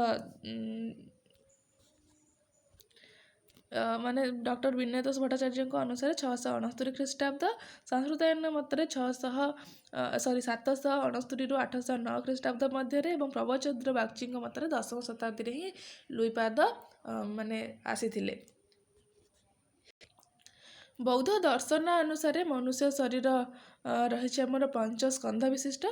A: ମାନେ ଡକ୍ଟର ବିନୟତୋଷ ଭଟ୍ଟାଚାର୍ଯ୍ୟଙ୍କ ଅନୁସାରେ 669 ଖ୍ରୀଷ୍ଟାବ୍ଦ। ସଂସ୍କୃତାୟନ ମତରେ 769ରୁ 809 ଖ୍ରୀଷ୍ଟାବ୍ଦ ମଧ୍ୟରେ ଏବଂ ପ୍ରବଚନ୍ଦ୍ର ବାଗ୍ଚୀଙ୍କ ମତରେ 10ମ ଶତାବ୍ଦୀରେ ହିଁ ଲୁଇପାଦ ମାନେ ଆସିଥିଲେ। ବୌଦ୍ଧ ଦର୍ଶନ ଅନୁସାରେ ମନୁଷ୍ୟ ଶରୀର ରହିଛି ଆମର 5 ସ୍କନ୍ଧ ବିଶିଷ୍ଟ।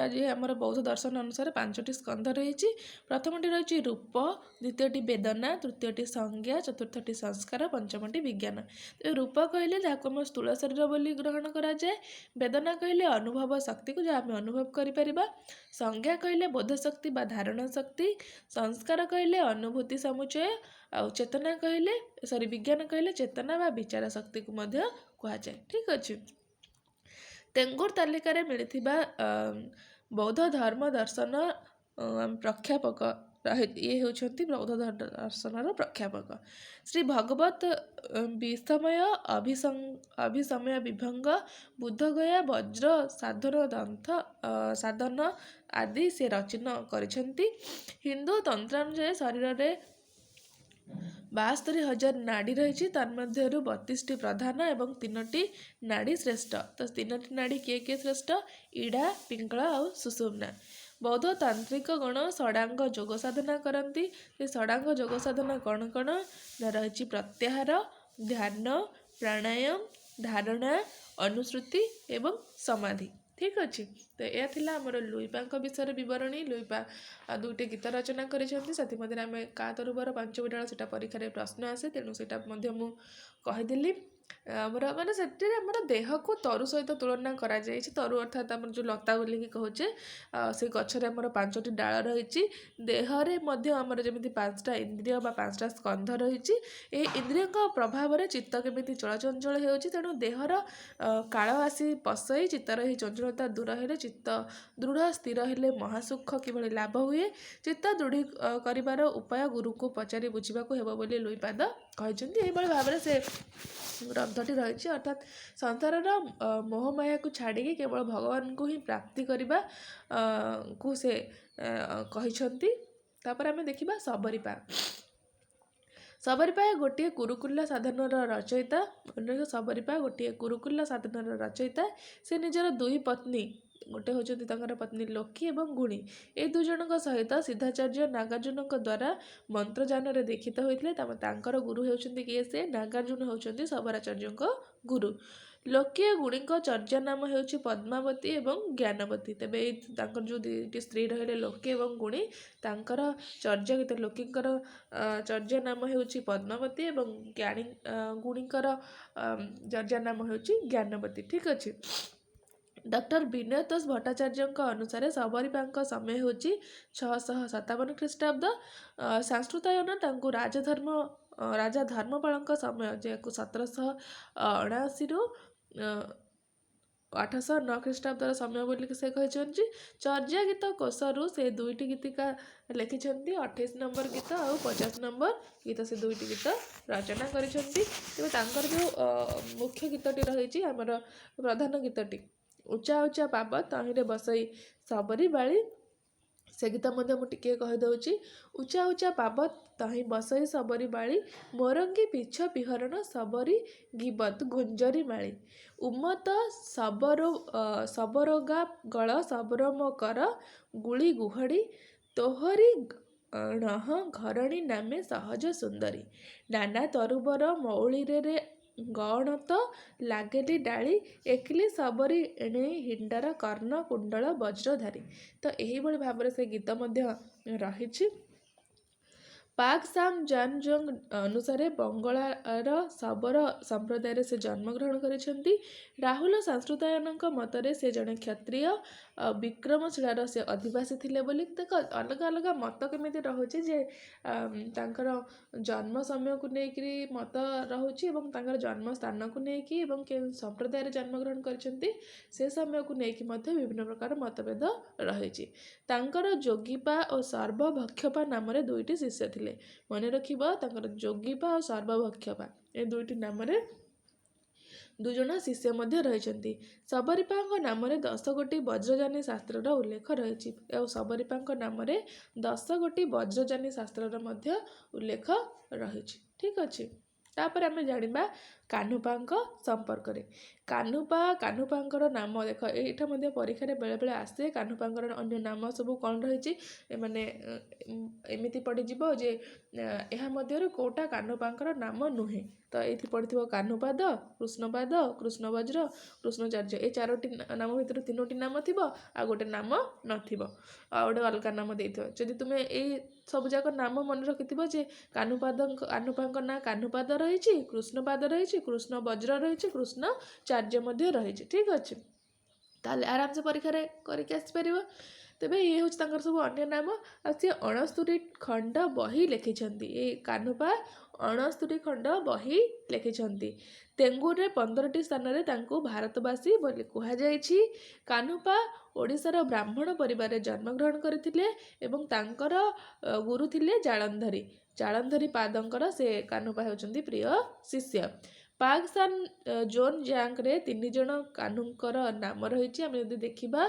A: ଆଜି ଆମର ବୌଦ୍ଧ ଦର୍ଶନ ଅନୁସାରେ 5ଟି ସ୍କନ୍ଧ ରହିଛି। ପ୍ରଥମଟି ରହିଛି ରୂପ, ଦ୍ୱିତୀୟଟି ବେଦନା, ତୃତୀୟଟି ସଂଜ୍ଞା, ଚତୁର୍ଥଟି ସଂସ୍କାର, ପଞ୍ଚମଟି ବିଜ୍ଞାନ। ରୂପ କହିଲେ ଯାହାକୁ ଆମେ ସ୍ଥୂଳ ଶରୀର ବୋଲି ଗ୍ରହଣ କରାଯାଏ। ବେଦନା କହିଲେ ଅନୁଭବ ଶକ୍ତିକୁ ଯାହା ଆମେ ଅନୁଭବ କରିପାରିବା। ସଂଜ୍ଞା କହିଲେ ବୋଧ ଶକ୍ତି ବା ଧାରଣା ଶକ୍ତି। ସଂସ୍କାର କହିଲେ ଅନୁଭୂତି ସମୁଚୟ। ଆଉ ବିଜ୍ଞାନ କହିଲେ ଚେତନା ବା ବିଚାର ଶକ୍ତିକୁ ମଧ୍ୟ କୁହାଯାଏ। ଠିକ୍ ଅଛି, ତେଙ୍ଗୁର ତାଲିକାରେ ମିଳିଥିବା ବୌଦ୍ଧ ଧର୍ମ ଦର୍ଶନ ପ୍ରଖ୍ୟାପକ ଇଏ ହେଉଛନ୍ତି ବୌଦ୍ଧ ଦର୍ଶନର ପ୍ରଖ୍ୟାପକ ଶ୍ରୀ ଭଗବତ ବିସମୟ ଅଭିସମୟ ବିଭଙ୍ଗ ବୁଦ୍ଧଗୟା ବଜ୍ର ସାଧନ ଆଦି ସେ ରଚନା କରିଛନ୍ତି। ହିନ୍ଦୁ ତନ୍ତ୍ରାନୁଯାୟୀ ଶରୀରରେ 72,000 ନାଡ଼ି ରହିଛି, ତନ୍ମଧ୍ୟରୁ 32ଟି ପ୍ରଧାନ ଏବଂ 3ଟି ନାଡ଼ି ଶ୍ରେଷ୍ଠ। ତ 3ଟି ନାଡ଼ି କିଏ କିଏ ଶ୍ରେଷ୍ଠ? ଇଡ଼ା, ପିଙ୍ଗଳ ଆଉ ସୁଷୁମ୍ନା। ବୌଦ୍ଧ ତାନ୍ତ୍ରିକ ଗଣ ଷଡ଼ାଙ୍ଗ ଯୋଗ ସାଧନା କରନ୍ତି। ସେ ଷଡ଼ାଙ୍ଗ ଯୋଗ ସାଧନା କ'ଣ କ'ଣ? ନା ରହିଛି ପ୍ରତ୍ୟାହାର, ଧ୍ୟାନ, ପ୍ରାଣାୟାମ, ଧାରଣା, ଅନୁଶ୍ରୁତି ଏବଂ ସମାଧି। ଠିକ୍ ଅଛି। ତ ଏହା ଥିଲା ଆମର ଲୁଇପାଙ୍କ ବିଷୟରେ ବିବରଣୀ। ଲୁଇପା 2ଟି ଗୀତ ରଚନା କରିଛନ୍ତି, ସେଥିମଧ୍ୟରେ ଆମେ କା ତରୁବର ପାଞ୍ଚ ବିଡ଼ାଳ ସେଟା ପରୀକ୍ଷାରେ ପ୍ରଶ୍ନ ଆସେ, ତେଣୁ ସେଇଟା ମଧ୍ୟ ମୁଁ କହିଦେଲି। ଆମର ମାନେ ସେଥିରେ ଆମର ଦେହକୁ ତରୁ ସହିତ ତୁଳନା କରାଯାଇଛି। ତରୁ ଅର୍ଥାତ୍ ଆମର ଯେଉଁ ଲତା ବୋଲିକି କହୁଛେ, ସେ ଗଛରେ ଆମର 5ଟି ଡାଳ ରହିଛି। ଦେହରେ ମଧ୍ୟ ଆମର ଯେମିତି 5ଟା ଇନ୍ଦ୍ରିୟ ବା 5ଟା ସ୍କନ୍ଧ ରହିଛି। ଏହି ଇନ୍ଦ୍ରିୟଙ୍କ ପ୍ରଭାବରେ ଚିତ୍ତ କେମିତି ଚଳଚଞ୍ଚଳ ହେଉଛି, ତେଣୁ ଦେହର କାଳ ଆସି ପଶଇ ଚିତ୍ତର ଏହି ଚଞ୍ଚଳତା ଦୂର ହେଲେ, ଚିତ୍ତ ଦୃଢ଼ ସ୍ଥିର ହେଲେ ମହାସୁଖ କିଭଳି ଲାଭ ହୁଏ, ଚିତ୍ତ ଦୃଢ଼ୀ କରିବାର ଉପାୟ ଗୁରୁଙ୍କୁ ପଚାରି ବୁଝିବାକୁ ହେବ ବୋଲି ଲୁଇପାଦ କହିଛନ୍ତି। ଏହିଭଳି ଭାବରେ ସେ ଗ୍ରନ୍ଥଟି ରହିଛି। ଅର୍ଥାତ୍ ସଂସାରର ମୋହମାୟାକୁ ଛାଡ଼ିକି କେବଳ ଭଗବାନଙ୍କୁ ହିଁ ପ୍ରାପ୍ତି କରିବା କୁ ସେ କହିଛନ୍ତି। ତାପରେ ଆମେ ଦେଖିବା ଶବରୀପା। ଶବରୀପା ଗୋଟିଏ କୁରୁକୁଲ ସାଧନର ରଚୟିତା। ଶବରୀପା ଗୋଟିଏ କୁରୁକୁଲ ସାଧନର ରଚୟିତା। ସେ ନିଜର 2 ପତ୍ନୀ, ଗୋଟେ ହେଉଛନ୍ତି ତାଙ୍କର ପତ୍ନୀ ଲକ୍ଷ୍ମୀ ଏବଂ ଗୁଣୀ, ଏ 2 ଜଣଙ୍କ ସହିତ ସିଦ୍ଧାଚାର୍ଯ୍ୟ ନାଗାର୍ଜୁନଙ୍କ ଦ୍ୱାରା ମନ୍ତ୍ରଯାନରେ ଦୀକ୍ଷିତ ହୋଇଥିଲେ। ତାଙ୍କର ଗୁରୁ ହେଉଛନ୍ତି କିଏ? ସେ ନାଗାର୍ଜୁନ ହେଉଛନ୍ତି ଶବରାଚାର୍ଯ୍ୟଙ୍କ ଗୁରୁ। ଲକ୍ଷ୍ମୀ ଓ ଗୁଣୀଙ୍କ ଚର୍ଯ୍ୟା ନାମ ହେଉଛି ପଦ୍ମାବତୀ ଏବଂ ଜ୍ଞାନବତୀ। ତେବେ ଏଇ ତାଙ୍କର ଯେଉଁ 2ଟି ସ୍ତ୍ରୀ ରହିଲେ ଲକ୍ଷ୍ମୀ ଏବଂ ଗୁଣୀ, ତାଙ୍କର ଚର୍ଯ୍ୟା ଭିତରେ ଲକ୍ଷ୍ମୀଙ୍କର ଚର୍ଯ୍ୟା ନାମ ହେଉଛି ପଦ୍ମାବତୀ ଏବଂ ଗୁଣୀଙ୍କର ଚର୍ଯ୍ୟା ନାମ ହେଉଛି ଜ୍ଞାନବତୀ। ଠିକ୍ ଅଛି। ଡକ୍ଟର ବିନୟତୋଷ ଭଟ୍ଟାଚାର୍ଯ୍ୟଙ୍କ ଅନୁସାରେ ଶବରୀପାଙ୍କ ସମୟ ହେଉଛି 657 ଖ୍ରୀଷ୍ଟାବ୍ଦ। ସଂସ୍କୃତାୟନ ତାଙ୍କୁ ରାଜା ଧର୍ମପାଳଙ୍କ ସମୟ, ଯାହାକୁ 1779ରୁ 809 ଖ୍ରୀଷ୍ଟାବ୍ଦର ସମୟ ବୋଲିକି ସେ କହିଛନ୍ତି। ଚର୍ଯ୍ୟା ଗୀତ କୋଷରୁ ସେ 2ଟି ଗୀତିକା ଲେଖିଛନ୍ତି। 28 ନମ୍ବର ଗୀତ ଆଉ 50 ନମ୍ବର ଗୀତ, ସେ 2ଟି ଗୀତ ରଚନା କରିଛନ୍ତି। ତେବେ ତାଙ୍କର ଯେଉଁ ମୁଖ୍ୟ ଗୀତଟି ରହିଛି, ଆମର ପ୍ରଧାନ ଗୀତଟି ଉଚ୍ଚା ଉଚ୍ଚା ପାବ ତହିଁରେ ବସଇ ଶବରୀ ବାଳି, ସେ ଗୀତ ମଧ୍ୟ ମୁଁ ଟିକିଏ କହିଦେଉଛି। ଉଚ୍ଚା ଉଚ୍ଚା ପାବ ତହିଁ ବସଇ ଶବରୀ ବାଳି, ମୋରଙ୍ଗୀ ପିଛ ବିହରଣ ଶବରୀ ଗିବତ ଗୁଞ୍ଜରୀ ମାଳି। ଉମତ ଶବରୋଗା ଗଳ ଶବରମ କର, ଗୁଳି ଗୁହଡ଼ି ତୋହରି ଣହ ଘରଣୀ ନାମେ ସହଜ ସୁନ୍ଦରୀ। ନାନା ତରୁବର ମଉଳିରେ ଗଅଣତ ଲାଗେଲି ଡାଳି, ଏକିଲି ଶବରୀ ଏଣେଇ ହିଣ୍ଡର କର୍ଣ୍ଣ କୁଣ୍ଡଳ ବଜ୍ରଧାରୀ। ତ ଏହିଭଳି ଭାବରେ ସେ ଗୀତ ମଧ୍ୟ ରହିଛି। ପାକ୍ ସାମ ଜାନ୍ ଜୋଙ୍ଗ ଅନୁସାରେ ବଙ୍ଗଳାର ଶବର ସମ୍ପ୍ରଦାୟରେ ସେ ଜନ୍ମଗ୍ରହଣ କରିଛନ୍ତି। ରାହୁଲ ସଂସ୍କୃତାୟନଙ୍କ ମତରେ ସେ ଜଣେ କ୍ଷତ୍ରିୟ ବିକ୍ରମଶିଳାର ସେ ଅଧିବାସୀ ଥିଲେ ବୋଲି। ଦେଖ ଅଲଗା ଅଲଗା ମତ କେମିତି ରହୁଛି, ଯେ ତାଙ୍କର ଜନ୍ମ ସମୟକୁ ନେଇକରି ମତ ରହୁଛି ଏବଂ ତାଙ୍କର ଜନ୍ମ ସ୍ଥାନକୁ ନେଇକି ଏବଂ କେଉଁ ସମ୍ପ୍ରଦାୟରେ ଜନ୍ମଗ୍ରହଣ କରିଛନ୍ତି ସେ ସମୟକୁ ନେଇକି ମଧ୍ୟ ବିଭିନ୍ନ ପ୍ରକାର ମତଭେଦ ରହିଛି। ତାଙ୍କର ଯୋଗୀପା ଓ ସର୍ବଭକ୍ଷପା ନାମରେ 2ଟି ଶିଷ୍ୟ ଥିଲେ। ମନେ ରଖିବ, ତାଙ୍କର ଯୋଗୀପା ଓ ସର୍ବଭକ୍ଷପା ଏ 2ଟି ନାମରେ 2 ଜଣ ଶିଷ୍ୟ ମଧ୍ୟ ରହିଛନ୍ତି। ଶବରୀପାଙ୍କ ନାମରେ 10 ଗୋଟି ବଜ୍ରଯାନୀ ଶାସ୍ତ୍ରର ଉଲ୍ଲେଖ ରହିଛି। ଆଉ ଶବରୀପାଙ୍କ ନାମରେ 10 ଗୋଟି ବଜ୍ରଯାନୀ ଶାସ୍ତ୍ରର ମଧ୍ୟ ଉଲ୍ଲେଖ ରହିଛି। ଠିକ୍ ଅଛି। ତାପରେ ଆମେ ଜାଣିବା କାହ୍ନୁପାଙ୍କ ସମ୍ପର୍କରେ। କାହ୍ନୁପାଙ୍କର ନାମ ଦେଖ, ଏଇଟା ମଧ୍ୟ ପରୀକ୍ଷାରେ ବେଳେବେଳେ ଆସେ। କାହ୍ନୁପାଙ୍କର ଅନ୍ୟ ନାମ ସବୁ କ'ଣ ରହିଛି, ମାନେ ଏମିତି ପଡ଼ିଯିବ ଯେ ଏହା ମଧ୍ୟରୁ କେଉଁଟା କାହ୍ନୁପାଙ୍କର ନାମ ନୁହେଁ। ତ ଏଇଠି ପଡ଼ିଥିବ କାହ୍ନୁପାଦ, କୃଷ୍ଣପାଦ, କୃଷ୍ଣବଜ୍ର, କୃଷ୍ଣଚାର୍ଯ୍ୟ। ଏ 4ଟି ନାମ ଭିତରୁ 3ଟି ନାମ ଥିବ ଆଉ ଗୋଟେ ନାମ ନଥିବ, ଆଉ ଗୋଟେ ଅଲଗା ନାମ ଦେଇଥିବ। ଯଦି ତୁମେ ଏଇ ସବୁଯାକ ନାମ ମନେ ରଖିଥିବ ଯେ କାହ୍ନୁପାଙ୍କ ନାଁ କାହ୍ନୁପାଦ ରହିଛି, କୃଷ୍ଣପାଦ ରହିଛି, କୃଷ୍ଣବଜ୍ର ରହିଛି, କୃଷ୍ଣଚାର୍ଯ୍ୟ ମଧ୍ୟ ରହିଛି। ଠିକ୍ ଅଛି। ତାହେଲେ ଆରାମସେ ପରୀକ୍ଷାରେ କରିକି ଆସିପାରିବ। ତେବେ ଇଏ ହେଉଛି ତାଙ୍କର ସବୁ ଅନ୍ୟ ନାମ। ଆଉ ସିଏ 69 ଖଣ୍ଡ ବହି ଲେଖିଛନ୍ତି। ଏ କାହ୍ନୁପା 69 ଖଣ୍ଡ ବହି ଲେଖିଛନ୍ତି। ତେଙ୍ଗୁରରେ 15ଟି ସ୍ଥାନରେ ତାଙ୍କୁ ଭାରତବାସୀ ବୋଲି କୁହାଯାଇଛି। କାହ୍ନୁପା ଓଡ଼ିଶାର ବ୍ରାହ୍ମଣ ପରିବାରରେ ଜନ୍ମଗ୍ରହଣ କରିଥିଲେ ଏବଂ ତାଙ୍କର ଗୁରୁ ଥିଲେ ଜାଳନ୍ଧରୀ ପାଦଙ୍କର ସେ କାହ୍ନୁପା ହେଉଛନ୍ତି ପ୍ରିୟ ଶିଷ୍ୟ। ପାକ୍ ସାନ୍ ଜୋନ୍ ଜାଙ୍ଗରେ 3 ଜଣ କାହ୍ନୁଙ୍କର ନାମ ରହିଛି। ଆମେ ଯଦି ଦେଖିବା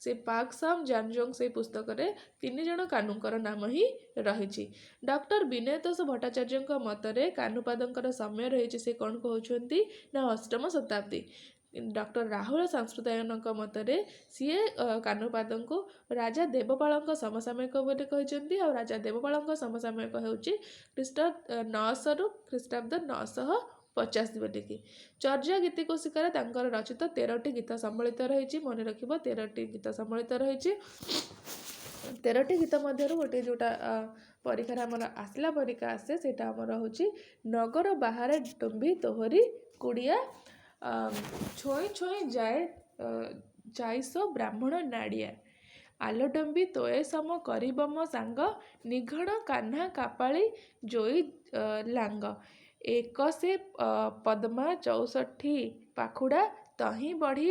A: ସେ ପାକ୍ ସାମ୍ ଜାନଜୋଙ୍ଗ ସେଇ ପୁସ୍ତକରେ 3 ଜଣ କାହ୍ନୁଙ୍କର ନାମ ହିଁ ରହିଛି। ଡକ୍ଟର ବିନୟତୋଷ ଭଟ୍ଟାଚାର୍ଯ୍ୟଙ୍କ ମତରେ କାହ୍ନୁପାଦଙ୍କର ସମୟ ରହିଛି ସେ କ'ଣ କହୁଛନ୍ତି ନା 8ମ ଶତାବ୍ଦୀ। ଡକ୍ଟର ରାହୁଳ ସଂସ୍କୃତାୟନଙ୍କ ମତରେ ସିଏ କାହ୍ନୁପାଦଙ୍କୁ ରାଜା ଦେବପାଳଙ୍କ ସମସାମୟିକ ବୋଲି କହିଛନ୍ତି। ଆଉ ରାଜା ଦେବପାଳଙ୍କ ସମସାମୟିକ ହେଉଛି ଖ୍ରୀଷ୍ଟ 900 ଖ୍ରୀଷ୍ଟାବ୍ଦ 950 ବୋଲିକି। ଚର୍ଯା ଗୀତିକୋଷିକାରେ ତାଙ୍କର ରଚିତ 13ଟି ଗୀତ ସମ୍ବଳିତ ରହିଛି। ମନେ ରଖିବ 13ଟି ଗୀତ ସମ୍ବଳିତ ରହିଛି। 13ଟି ଗୀତ ମଧ୍ୟରୁ ଗୋଟିଏ ଯେଉଁଟା ପରୀକ୍ଷାରେ ଆମର ଆସିଲା ପରୀକ୍ଷା ଆସେ ସେଇଟା ଆମର ହେଉଛି ନଗର ବାହାରେ ଡୁମ୍ବି ତୋହରି କୁଡ଼ିଆ, ଛୁଇଁ ଛୁଇଁ ଯାଇସ ବ୍ରାହ୍ମଣ ନାଡ଼ିଆ, ଆଲୋଡମ୍ବି ତୋଏ ସମ କରିବମ ସାଙ୍ଗ, ନିଘଣ କାହ୍ନା କାପାଳି ଜୋଇ ଲାଙ୍ଗ, ଏକସେ ପଦ୍ମା 64 ପାଖୁଡ଼ା, ତହିଁ ବଢ଼ି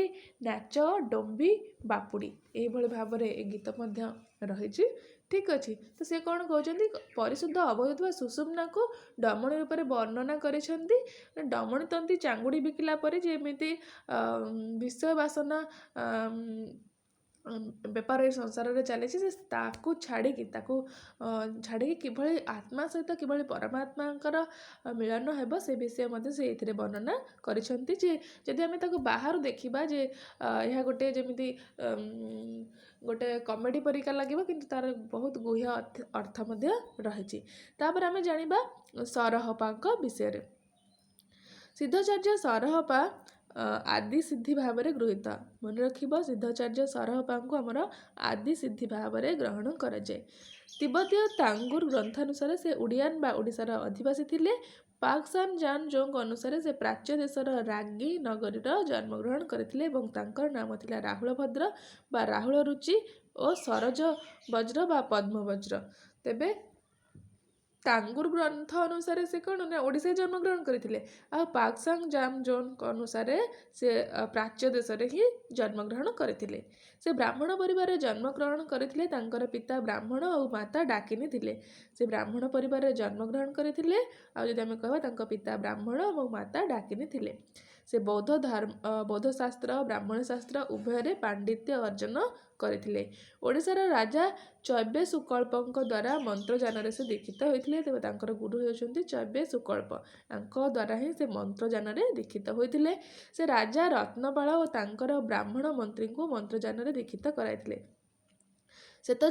A: ନାଚ ଡମ୍ବି ବାପୁଡ଼ି। ଏଇଭଳି ଭାବରେ ଏ ଗୀତ ମଧ୍ୟ ରହିଛି। ଠିକ୍ ଅଛି। ତ ସେ କ'ଣ କହୁଛନ୍ତି ପରିଶୁଦ୍ଧ ଅବୋଧ ସୁଷୁମ୍ନାକୁ ଡମଣୀ ରୂପରେ ବର୍ଣ୍ଣନା କରିଛନ୍ତି। ଡମଣୀ ତନ୍ତୀ ଚାଙ୍ଗୁଡ଼ି ବିକିଲା ପରେ ଯେମିତି ବିଷୟ ବାସନା ବେପାର ଏ ସଂସାରରେ ଚାଲିଛି ସେ ତାକୁ ଛାଡ଼ିକି କିଭଳି ଆତ୍ମା ସହିତ କିଭଳି ପରମାତ୍ମାଙ୍କର ମିଳନ ହେବ ସେ ବିଷୟ ମଧ୍ୟ ସେ ଏଥିରେ ବର୍ଣ୍ଣନା କରିଛନ୍ତି। ଯେ ଯଦି ଆମେ ତାକୁ ବାହାରୁ ଦେଖିବା ଯେ ଏହା ଗୋଟେ ଯେମିତି ଗୋଟେ କମେଡ଼ି ପରିକା ଲାଗିବ କିନ୍ତୁ ତାର ବହୁତ ଗୁହ୍ୟ ଅର୍ଥ ମଧ୍ୟ ରହିଛି। ତାପରେ ଆମେ ଜାଣିବା ସରହପାଙ୍କ ବିଷୟରେ। ସିଦ୍ଧଚାର୍ଯ୍ୟ ସରହପା ଆଦି ସିଦ୍ଧି ଭାବରେ ଗୃହୀତ। ମନେ ରଖିବ ସିଦ୍ଧଚାର୍ଯ୍ୟ ସରହପାଙ୍କୁ ଆମର ଆଦି ସିଦ୍ଧି ଭାବରେ ଗ୍ରହଣ କରାଯାଏ। ତିବ୍ବତୀୟ ତାଙ୍ଗୁର ଗ୍ରନ୍ଥାନୁସାରେ ସେ ଓଡ଼ିଆନ୍ ବା ଓଡ଼ିଶାର ଅଧିବାସୀ ଥିଲେ। ପାକ୍ ସାନ୍ ଜାନ୍ ଜୋଙ୍ଗ ଅନୁସାରେ ସେ ପ୍ରାଚ୍ୟ ଦେଶର ରାଗି ନଗରୀର ଜନ୍ମଗ୍ରହଣ କରିଥିଲେ ଏବଂ ତାଙ୍କର ନାମ ଥିଲା ରାହୁଳ ଭଦ୍ର ବା ରାହୁଳ ରୁଚି ଓ ସରୋଜ ବଜ୍ର ବା ପଦ୍ମବଜ୍ର। ତେବେ ତାଙ୍ଗୁର ଗ୍ରନ୍ଥ ଅନୁସାରେ ସେ କ'ଣ ନା ଓଡ଼ିଶାରେ ଜନ୍ମଗ୍ରହଣ କରିଥିଲେ। ଆଉ ପାକ୍ ସାଙ୍ଗ୍ ଜାମ୍ ଜୋନ୍ଙ୍କ ଅନୁସାରେ ସେ ପ୍ରାଚ୍ୟ ଦେଶରେ ହିଁ ଜନ୍ମଗ୍ରହଣ କରିଥିଲେ। ସେ ବ୍ରାହ୍ମଣ ପରିବାରରେ ଜନ୍ମଗ୍ରହଣ କରିଥିଲେ। ତାଙ୍କର ପିତା ବ୍ରାହ୍ମଣ ଆଉ ମାତା ଡାକିନୀ ଥିଲେ। ସେ ବ୍ରାହ୍ମଣ ପରିବାରରେ ଜନ୍ମଗ୍ରହଣ କରିଥିଲେ। ଆଉ ଯଦି ଆମେ କହିବା ତାଙ୍କ ପିତା ବ୍ରାହ୍ମଣ ଏବଂ ମାତା ଡାକିନୀ ଥିଲେ। ସେ ବୌଦ୍ଧ ଶାସ୍ତ୍ର ବ୍ରାହ୍ମଣ ଶାସ୍ତ୍ର ଉଭୟରେ ପାଣ୍ଡିତ୍ୟ ଅର୍ଜନ କରିଥିଲେ। ଓଡ଼ିଶାର ରାଜା ଚୈବେ ସୁକଳ୍ପଙ୍କ ଦ୍ୱାରା ମନ୍ତ୍ରଯାନରେ ସେ ଦୀକ୍ଷିତ ହୋଇଥିଲେ। ତେବେ ତାଙ୍କର ଗୁରୁ ହେଉଛନ୍ତି ଚୈବେ ସୁକଳ୍ପ। ତାଙ୍କ ଦ୍ୱାରା ହିଁ ସେ ମନ୍ତ୍ରଯାନରେ ଦୀକ୍ଷିତ ହୋଇଥିଲେ। ସେ ରାଜା ରତ୍ନପାଳ ଓ ତାଙ୍କର ବ୍ରାହ୍ମଣ ମନ୍ତ୍ରୀଙ୍କୁ ମନ୍ତ୍ରଯାନରେ ଦୀକ୍ଷିତ କରାଇଥିଲେ। ସେ ତ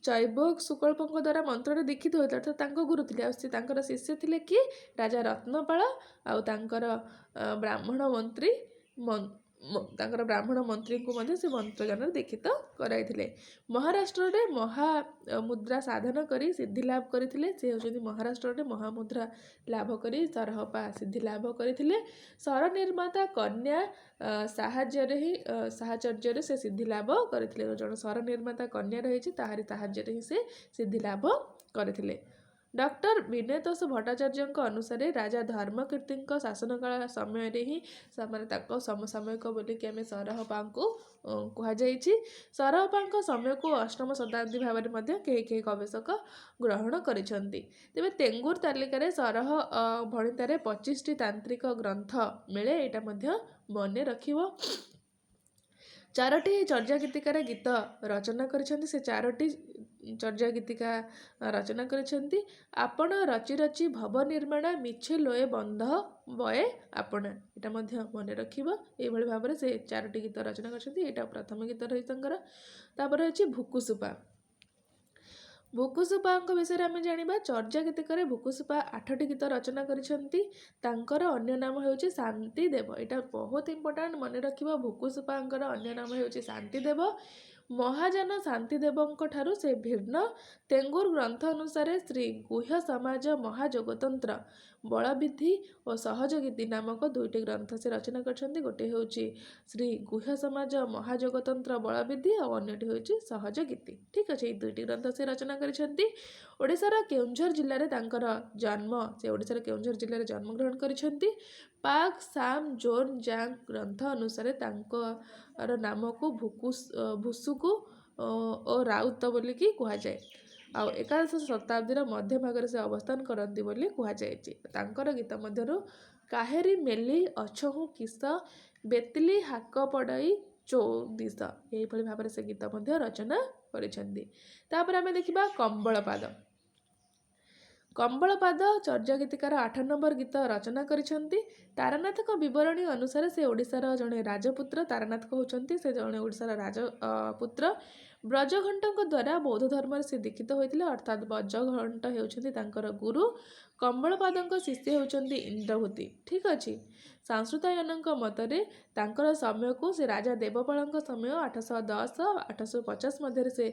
A: ଚୈବୋକ ସୁକଳ୍ପଙ୍କ ଦ୍ୱାରା ମନ୍ତ୍ରରେ ଦୀକ୍ଷିତ ହୋଇଥିଲା ତ ତାଙ୍କ ଗୁରୁ ଥିଲେ। ଆଉ ସେ ତାଙ୍କର ଶିଷ୍ୟ ଥିଲେ କିଏ ରାଜା ରତ୍ନପାଳ ଆଉ ତାଙ୍କର ବ୍ରାହ୍ମଣ ମନ୍ତ୍ରୀଙ୍କୁ ମଧ୍ୟ ସେ ମନ୍ତ୍ରଯାନରେ ଦୀକ୍ଷିତ କରାଇଥିଲେ। ମହାରାଷ୍ଟ୍ରରେ ମହାମୁଦ୍ରା ସାଧନ କରି ସିଦ୍ଧି ଲାଭ କରିଥିଲେ। ସେ ହେଉଛନ୍ତି ମହାରାଷ୍ଟ୍ରରେ ମହାମୁଦ୍ରା ଲାଭ କରି ସରହପା ସିଦ୍ଧି ଲାଭ କରିଥିଲେ। ସର ନିର୍ମାତା କନ୍ୟା ସାହାଚର୍ଯ୍ୟରେ ସେ ସିଦ୍ଧି ଲାଭ କରିଥିଲେ। ଜଣେ ସର ନିର୍ମାତା କନ୍ୟା ରହିଛି ତାହାରି ସାହାଯ୍ୟରେ ହିଁ ସେ ସିଦ୍ଧି ଲାଭ କରିଥିଲେ। ଡକ୍ଟର ବିନୟତୋଷ ଭଟ୍ଟାଚାର୍ଯ୍ୟଙ୍କ ଅନୁସାରେ ରାଜା ଧର୍ମକୀର୍ତ୍ତିଙ୍କ ଶାସନକାଳ ସମୟରେ ହିଁ ସେମାନେ ତାଙ୍କ ସମସାମୟିକ ବୋଲିକି ଆମେ ସରହପାଙ୍କୁ କୁହାଯାଇଛି। ସରହପାଙ୍କ ସମୟକୁ 8ମ ଶତାବ୍ଦୀ ଭାବରେ ମଧ୍ୟ କେହି ଗବେଷକ ଗ୍ରହଣ କରିଛନ୍ତି। ତେବେ ତେଙ୍ଗୁର ତାଲିକାରେ ସରହ ଭଣିତାରେ 25ଟି ତାନ୍ତ୍ରିକ ଗ୍ରନ୍ଥ ମିଳେ। ଏଇଟା ମଧ୍ୟ ମନେ ରଖିବ। 4ଟି ଚର୍ଯା ଗୀତିକାରେ ଗୀତ ରଚନା କରିଛନ୍ତି। ସେ 4ଟି ଚର୍ଯା ଗୀତିକା ରଚନା କରିଛନ୍ତି। ଆପଣ ରଚି ରଚି ଭବ ନିର୍ମାଣ ମିଛେ ଲୋଏ ବନ୍ଧ ବଏ ଆପଣା। ଏଇଟା ମଧ୍ୟ ମନେ ରଖିବ। ଏଇଭଳି ଭାବରେ ସେ 4ଟି ଗୀତ ରଚନା କରିଛନ୍ତି। ଏଇଟା ପ୍ରଥମ ଗୀତ ରହିଛି ତାଙ୍କର। ତାପରେ ହେଉଛି ଭୁକୁସୁପା। ଭୁକୁସୁପାଙ୍କ ବିଷୟରେ ଆମେ ଜାଣିବା। ଚର୍ଯା ଗୀତିକାରେ ଭୁକୁସୁପା 8ଟି ଗୀତ ରଚନା କରିଛନ୍ତି। ତାଙ୍କର ଅନ୍ୟ ନାମ ହେଉଛି ଶାନ୍ତିଦେବ। ଏଇଟା ବହୁତ ଇମ୍ପୋର୍ଟାଣ୍ଟ ମନେ ରଖିବ। ଭୁକୁସୁପାଙ୍କର ଅନ୍ୟ ନାମ ହେଉଛି ଶାନ୍ତିଦେବ। ମହାଯାନ ଶାନ୍ତିଦେବଙ୍କ ଠାରୁ ସେ ଭିନ୍ନ। ତେଙ୍ଗୁର ଗ୍ରନ୍ଥ ଅନୁସାରେ ଶ୍ରୀ ଗୁହ୍ୟ ସମାଜ ମହାଯୋଗତନ୍ତ୍ର ବଳବିଧି ଓ ସହଜଗୀତି ନାମକ 2ଟି ଗ୍ରନ୍ଥ ସେ ରଚନା କରିଛନ୍ତି। ଗୋଟିଏ ହେଉଛି ଶ୍ରୀ ଗୁହ୍ୟ ସମାଜ ମହାଯୋଗତନ୍ତ୍ର ବଳବିଧି ଆଉ ଅନ୍ୟଟି ହେଉଛି ସହଜଗୀତି। ଠିକ୍ ଅଛି। ଏଇ 2ଟି ଗ୍ରନ୍ଥ ସେ ରଚନା କରିଛନ୍ତି। ଓଡ଼ିଶାର କେଉଁଝର ଜିଲ୍ଲାରେ ତାଙ୍କର ଜନ୍ମ। ସେ ଓଡ଼ିଶାର କେଉଁଝର ଜିଲ୍ଲାରେ ଜନ୍ମଗ୍ରହଣ କରିଛନ୍ତି। ପାକ୍ ସାମ୍ ଜୋନ୍ ଜାଙ୍ଗ୍ ଗ୍ରନ୍ଥ ଅନୁସାରେ ତାଙ୍କର ନାମକୁ ଭୁସୁକୁ ଓ ରାଉତ ବୋଲିକି କୁହାଯାଏ। ଆଉ ଏକାଦଶ ଶତାବ୍ଦୀର ମଧ୍ୟଭାଗରେ ସେ ଅବସ୍ଥାନ କରନ୍ତି ବୋଲି କୁହାଯାଇଛି। ତାଙ୍କର ଗୀତ ମଧ୍ୟରୁ କାହେରୀ ମେଲି ଅଛହୁଁ କିସ ବେତିଲି ହାକ ପଡ଼ଇ ଚୌଦିଶ ଏହିଭଳି ଭାବରେ ସେ ଗୀତ ମଧ୍ୟ ରଚନା କରିଛନ୍ତି। ତାପରେ ଆମେ ଦେଖିବା କମ୍ବଳପାଦ। କମ୍ବଳପାଦ ଚର୍ଯ୍ୟା ଗୀତିକାର 8 ନମ୍ବର ଗୀତ ରଚନା କରିଛନ୍ତି। ତାରାନାଥଙ୍କ ବିବରଣୀ ଅନୁସାରେ ସେ ଓଡ଼ିଶାର ଜଣେ ରାଜପୁତ୍ର। ତାରାନାଥ ହେଉଛନ୍ତି ସେ ଜଣେ ଓଡ଼ିଶାର ରାଜପୁତ୍ର। ବ୍ରଜଘଣ୍ଟଙ୍କ ଦ୍ୱାରା ବୌଦ୍ଧ ଧର୍ମରେ ସେ ଦୀକ୍ଷିତ ହୋଇଥିଲେ, ଅର୍ଥାତ୍ ବ୍ରଜଘଣ୍ଟ ହେଉଛନ୍ତି ତାଙ୍କର ଗୁରୁ। କମ୍ବଳପାଦଙ୍କ ଶିଷ୍ୟ ହେଉଛନ୍ତି ଇନ୍ଦ୍ରଭୂତି। ଠିକ୍ ଅଛି। ସାଂସ୍କୃତାୟନଙ୍କ ମତରେ ତାଙ୍କର ସମୟକୁ ସେ ରାଜା ଦେବପାଳଙ୍କ ସମୟ 810-850 ମଧ୍ୟରେ ସେ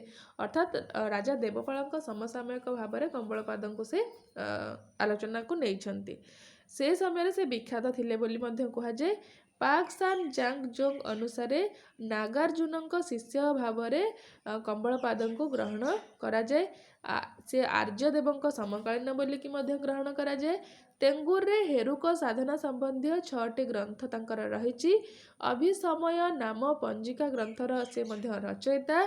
A: ଅର୍ଥାତ୍ ରାଜା ଦେବପାଳଙ୍କ ସମସାମୟିକ ଭାବରେ କମ୍ବଳପାଦଙ୍କୁ ସେ ଆଲୋଚନାକୁ ନେଇଛନ୍ତି। ସେ ସମୟରେ ସେ ବିଖ୍ୟାତ ଥିଲେ ବୋଲି ମଧ୍ୟ କୁହାଯାଏ। ପାକ୍-ସାନ୍ ଜାଙ୍ଗ ଜୋଙ୍ଗ ଅନୁସାରେ ନାଗାର୍ଜୁନଙ୍କ ଶିଷ୍ୟ ଭାବରେ କମ୍ବଳପାଦଙ୍କୁ ଗ୍ରହଣ କରାଯାଏ। ସେ ଆର୍ଯ୍ୟଦେବଙ୍କ ସମକାଳୀନ ବୋଲିକି ମଧ୍ୟ ଗ୍ରହଣ କରାଯାଏ। ତେଙ୍ଗୁରରେ ହେରୁକ ସାଧନା ସମ୍ବନ୍ଧୀୟ 6ଟି ଗ୍ରନ୍ଥ ତାଙ୍କର ରହିଛି। ଅଭିସମୟ ନାମ ପଞ୍ଜିକା ଗ୍ରନ୍ଥର ସେ ମଧ୍ୟ ରଚୟିତା।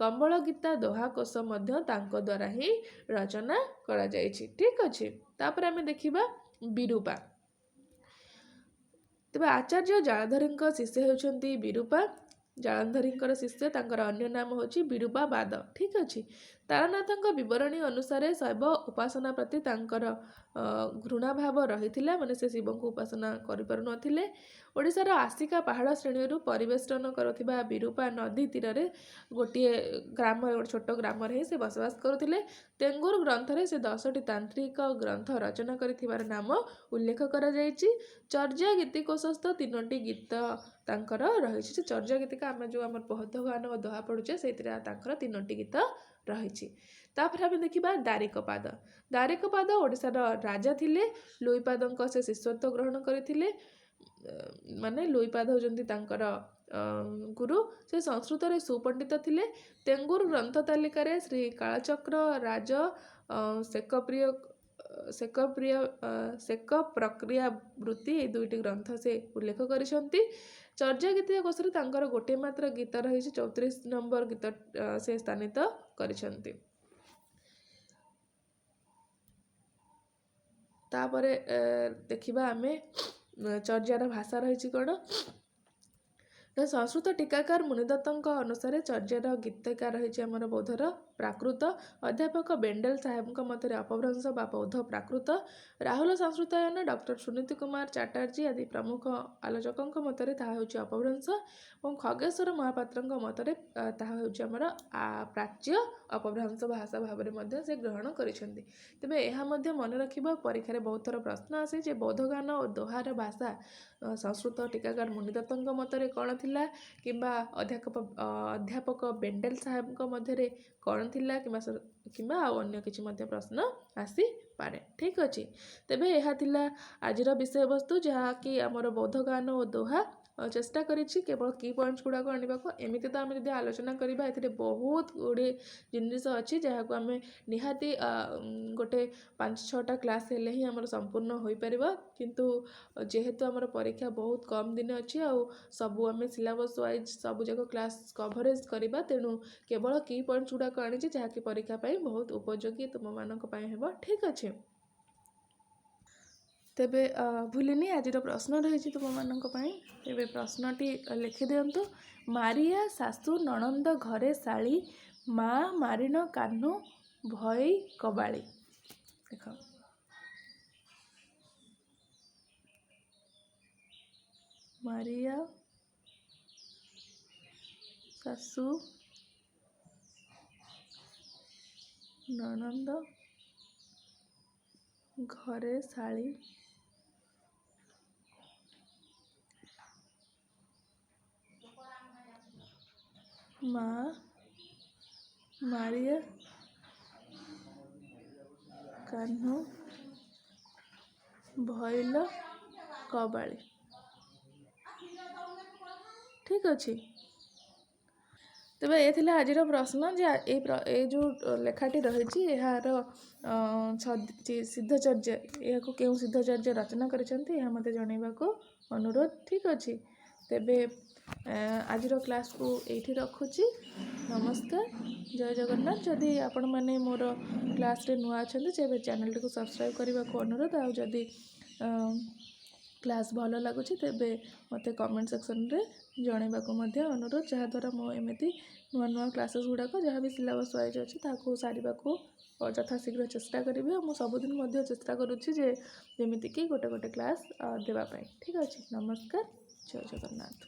A: କମ୍ବଳ ଗୀତା ଦୋହା କୋଷ ମଧ୍ୟ ତାଙ୍କ ଦ୍ୱାରା ହିଁ ରଚନା କରାଯାଇଛି। ଠିକ୍ ଅଛି। ତାପରେ ଆମେ ଦେଖିବା ବିରୂପା। ତେବେ ଆଚାର୍ଯ୍ୟ ଜାଳଧରୀଙ୍କ ଶିଷ୍ୟ ହେଉଛନ୍ତି ବିରୂପା। ଜାଳନ୍ଧରୀଙ୍କର ଶିଷ୍ୟ, ତାଙ୍କର ଅନ୍ୟ ନାମ ହେଉଛି ବିରୂପାବାଦ। ଠିକ୍ ଅଛି। ତାରାନାଥଙ୍କ ବିବରଣୀ ଅନୁସାରେ ଶୈବ ଉପାସନା ପ୍ରତି ତାଙ୍କର ଘୃଣାଭାବ ରହିଥିଲା, ମାନେ ସେ ଶିବଙ୍କୁ ଉପାସନା କରିପାରୁନଥିଲେ। ଓଡ଼ିଶାର ଆସିକା ପାହାଡ଼ ଶ୍ରେଣୀରୁ ପରିବେଷ୍ଟନ କରୁଥିବା ବିରୂପା ନଦୀ ତୀରରେ ଗୋଟିଏ ଗ୍ରାମ, ଗୋଟେ ଛୋଟ ଗ୍ରାମରେ ହିଁ ସେ ବସବାସ କରୁଥିଲେ। ତେଙ୍ଗୁର ଗ୍ରନ୍ଥରେ ସେ 10ଟି ତାନ୍ତ୍ରିକ ଗ୍ରନ୍ଥ ରଚନା କରିଥିବାର ନାମ ଉଲ୍ଲେଖ କରାଯାଇଛି। ଚର୍ଯ୍ୟା ଗୀତିକୋଷସ୍ଥ 3ଟି ଗୀତ ତାଙ୍କର ରହିଛି। ସେ ଚର୍ଯ୍ୟା ଗୀତିକା ଆମେ ଯେଉଁ ଆମର ବୌଦ୍ଧ ଗାନ ଓ ଦୋହା ପଢ଼ୁଛେ ସେଇଥିରେ ତାଙ୍କର 3ଟି ଗୀତ ରହିଛି। ତାପରେ ଆମେ ଦେଖିବା ଦାରିକପାଦ। ଦାରିକପାଦ ଓଡ଼ିଶାର ରାଜା ଥିଲେ। ଲୁଇପାଦଙ୍କ ସେ ଶିଷ୍ୟତ୍ୱ ଗ୍ରହଣ କରିଥିଲେ, ମାନେ ଲୁଇପାଦ ହେଉଛନ୍ତି ତାଙ୍କର ଗୁରୁ। ସେ ସଂସ୍କୃତରେ ସୁପଣ୍ଡିତ ଥିଲେ। ତେଙ୍ଗୁର ଗ୍ରନ୍ଥ ତାଲିକାରେ ଶ୍ରୀ କାଳଚକ୍ର ରାଜ ସେକ ପ୍ରକ୍ରିୟା ବୃତ୍ତି ଏହି 2ଟି ଗ୍ରନ୍ଥ ସେ ଉଲ୍ଲେଖ କରିଛନ୍ତି। ଚର୍ଯ୍ୟା ଗୀତିକା କୋଷରେ ତାଙ୍କର ଗୋଟିଏ ମାତ୍ର ଗୀତ ରହିଛି। 34 ନମ୍ବର ଗୀତ ସେ ସ୍ଥାନିତ କରିଛନ୍ତି। ତାପରେ ଦେଖିବା ଆମେ ଚର୍ଯ୍ୟାର ଭାଷା ରହିଛି କ'ଣ। ସଂସ୍କୃତ ଟୀକାକାର ମୁନିଦତ୍ତଙ୍କ ଅନୁସାରେ ଚର୍ଯ୍ୟାର ଗୀତିକା ରହିଛି ଆମର ବୌଦ୍ଧର ପ୍ରାକୃତ। ଅଧ୍ୟାପକ ବେଣ୍ଡେଲ ସାହେବଙ୍କ ମତରେ ଅପଭ୍ରଂଶ ବା ବୌଦ୍ଧ ପ୍ରାକୃତ। ରାହୁଲ ସଂସ୍କୃତାୟନ ଡକ୍ଟର ସୁନୀତି କୁମାର ଚାଟାର୍ଜୀ ଆଦି ପ୍ରମୁଖ ଆଲୋଚକଙ୍କ ମତରେ ତାହା ହେଉଛି ଅପଭ୍ରଂଶ ଏବଂ ଖଗେଶ୍ୱର ମହାପାତ୍ରଙ୍କ ମତରେ ତାହା ହେଉଛି ଆମର ପ୍ରାଚ୍ୟ ଅପଭ୍ରଂଶ ଭାଷା ଭାବରେ ମଧ୍ୟ ସେ ଗ୍ରହଣ କରିଛନ୍ତି। ତେବେ ଏହା ମଧ୍ୟ ମନେ ରଖିବା, ପରୀକ୍ଷାରେ ବହୁତ ଥର ପ୍ରଶ୍ନ ଆସେ ଯେ ବୌଦ୍ଧ ଗାନ ଓ ଦୋହାର ଭାଷା ସଂସ୍କୃତ ଟୀକାକାର ମୁନିଦତ୍ତଙ୍କ ମତରେ କ'ଣ ଥିଲା, କିମ୍ବା ଅଧ୍ୟାପକ ବେଣ୍ଡେଲ ସାହେବଙ୍କ ମଧ୍ୟରେ କ'ଣ ଥିଲା, କିମ୍ବା ଆଉ ଅନ୍ୟ କିଛି ମଧ୍ୟ ପ୍ରଶ୍ନ ଆସିପାରେ। ଠିକ୍ ଅଛି। ତେବେ ଏହା ଥିଲା ଆଜିର ବିଷୟବସ୍ତୁ, ଯାହାକି ଆମର ବୌଦ୍ଧ ଗାନ ଓ ଦୋହା। ଚେଷ୍ଟା କରିଛି କେବଳ କି ପଏଣ୍ଟସ୍ ଗୁଡ଼ାକ ଆଣିବାକୁ। ଏମିତି ତ ଆମେ ଯଦି ଆଲୋଚନା କରିବା ଏଥିରେ ବହୁତ ଗୁଡ଼ିଏ ଜିନିଷ ଅଛି ଯାହାକୁ ଆମେ ନିହାତି ଗୋଟେ 5-6ଟା କ୍ଲାସ୍ ହେଲେ ହିଁ ଆମର ସମ୍ପୂର୍ଣ୍ଣ ହୋଇପାରିବ। କିନ୍ତୁ ଯେହେତୁ ଆମର ପରୀକ୍ଷା ବହୁତ କମ୍ ଦିନ ଅଛି ଆଉ ସବୁ ଆମେ ସିଲାବସ୍ ୱାଇଜ୍ ସବୁଯାକ କ୍ଲାସ୍ କଭରେଜ୍ କରିବା, ତେଣୁ କେବଳ କି ପଏଣ୍ଟସ୍ ଗୁଡ଼ାକ ଆଣିଛି ଯାହାକି ପରୀକ୍ଷା ପାଇଁ ବହୁତ ଉପଯୋଗୀ ତୁମମାନଙ୍କ ପାଇଁ ହେବ। ଠିକ୍ ଅଛି। ତେବେ ଭୁଲିନି ଆଜିର ପ୍ରଶ୍ନ ରହିଛି ତୁମମାନଙ୍କ ପାଇଁ। ତେବେ ପ୍ରଶ୍ନଟି ଲେଖିଦିଅନ୍ତୁ। ମାରିଆ ଶାଶୁ ନଣନ୍ଦ ଘରେ ଶାଳୀ, ମା ମାରିଣ କାହ୍ନୁ ଭଇ କବାଳି। ଦେଖ ମାରିଆ ଶାଶୁ ନଣନ୍ଦ ଘରେ ଶାଳୀ, ମା ମାରିଆ କାହ୍ନୁ ଭଇଲ କବାଳି। ଠିକ୍ ଅଛି। ତେବେ ଏ ଥିଲା ଆଜିର ପ୍ରଶ୍ନ ଯେ ଏଇ ଯେଉଁ ଲେଖାଟି ରହିଛି ଏହାର ସିଦ୍ଧଚର୍ଯ୍ୟା, ଏହାକୁ କେଉଁ ସିଦ୍ଧଚର୍ଯ୍ୟା ରଚନା କରିଛନ୍ତି ଏହା ମୋତେ ଜଣାଇବାକୁ ଅନୁରୋଧ। ଠିକ୍ ଅଛି। ତେବେ ଆଜିର କ୍ଲାସ୍କୁ ଏଇଠି ରଖୁଛି। ନମସ୍କାର, ଜୟ ଜଗନ୍ନାଥ। ଯଦି ଆପଣମାନେ ମୋର କ୍ଲାସ୍ରେ ନୂଆ ଅଛନ୍ତି ତେବେ ଚ୍ୟାନେଲଟିକୁ ସବସ୍କ୍ରାଇବ୍ କରିବାକୁ ଅନୁରୋଧ। ଆଉ ଯଦି କ୍ଲାସ୍ ଭଲ ଲାଗୁଛି ତେବେ ମୋତେ କମେଣ୍ଟ ସେକ୍ସନରେ ଜଣାଇବାକୁ ମଧ୍ୟ ଅନୁରୋଧ, ଯାହାଦ୍ୱାରା ମୁଁ ଏମିତି ନୂଆ ନୂଆ କ୍ଲାସେସ୍ ଗୁଡ଼ାକ ଯାହା ବି ସିଲାବସ୍ ୱାଇଜ୍ ଅଛି ତାକୁ ସାରିବାକୁ ଯଥାଶୀଘ୍ର ଚେଷ୍ଟା କରିବି। ଆଉ ମୁଁ ସବୁଦିନ ମଧ୍ୟ ଚେଷ୍ଟା କରୁଛି ଯେ ଯେମିତିକି ଗୋଟେ କ୍ଲାସ୍ ଦେବା ପାଇଁ। ଠିକ୍ ଅଛି, ନମସ୍କାର, ଜୟ ଜଗନ୍ନାଥ।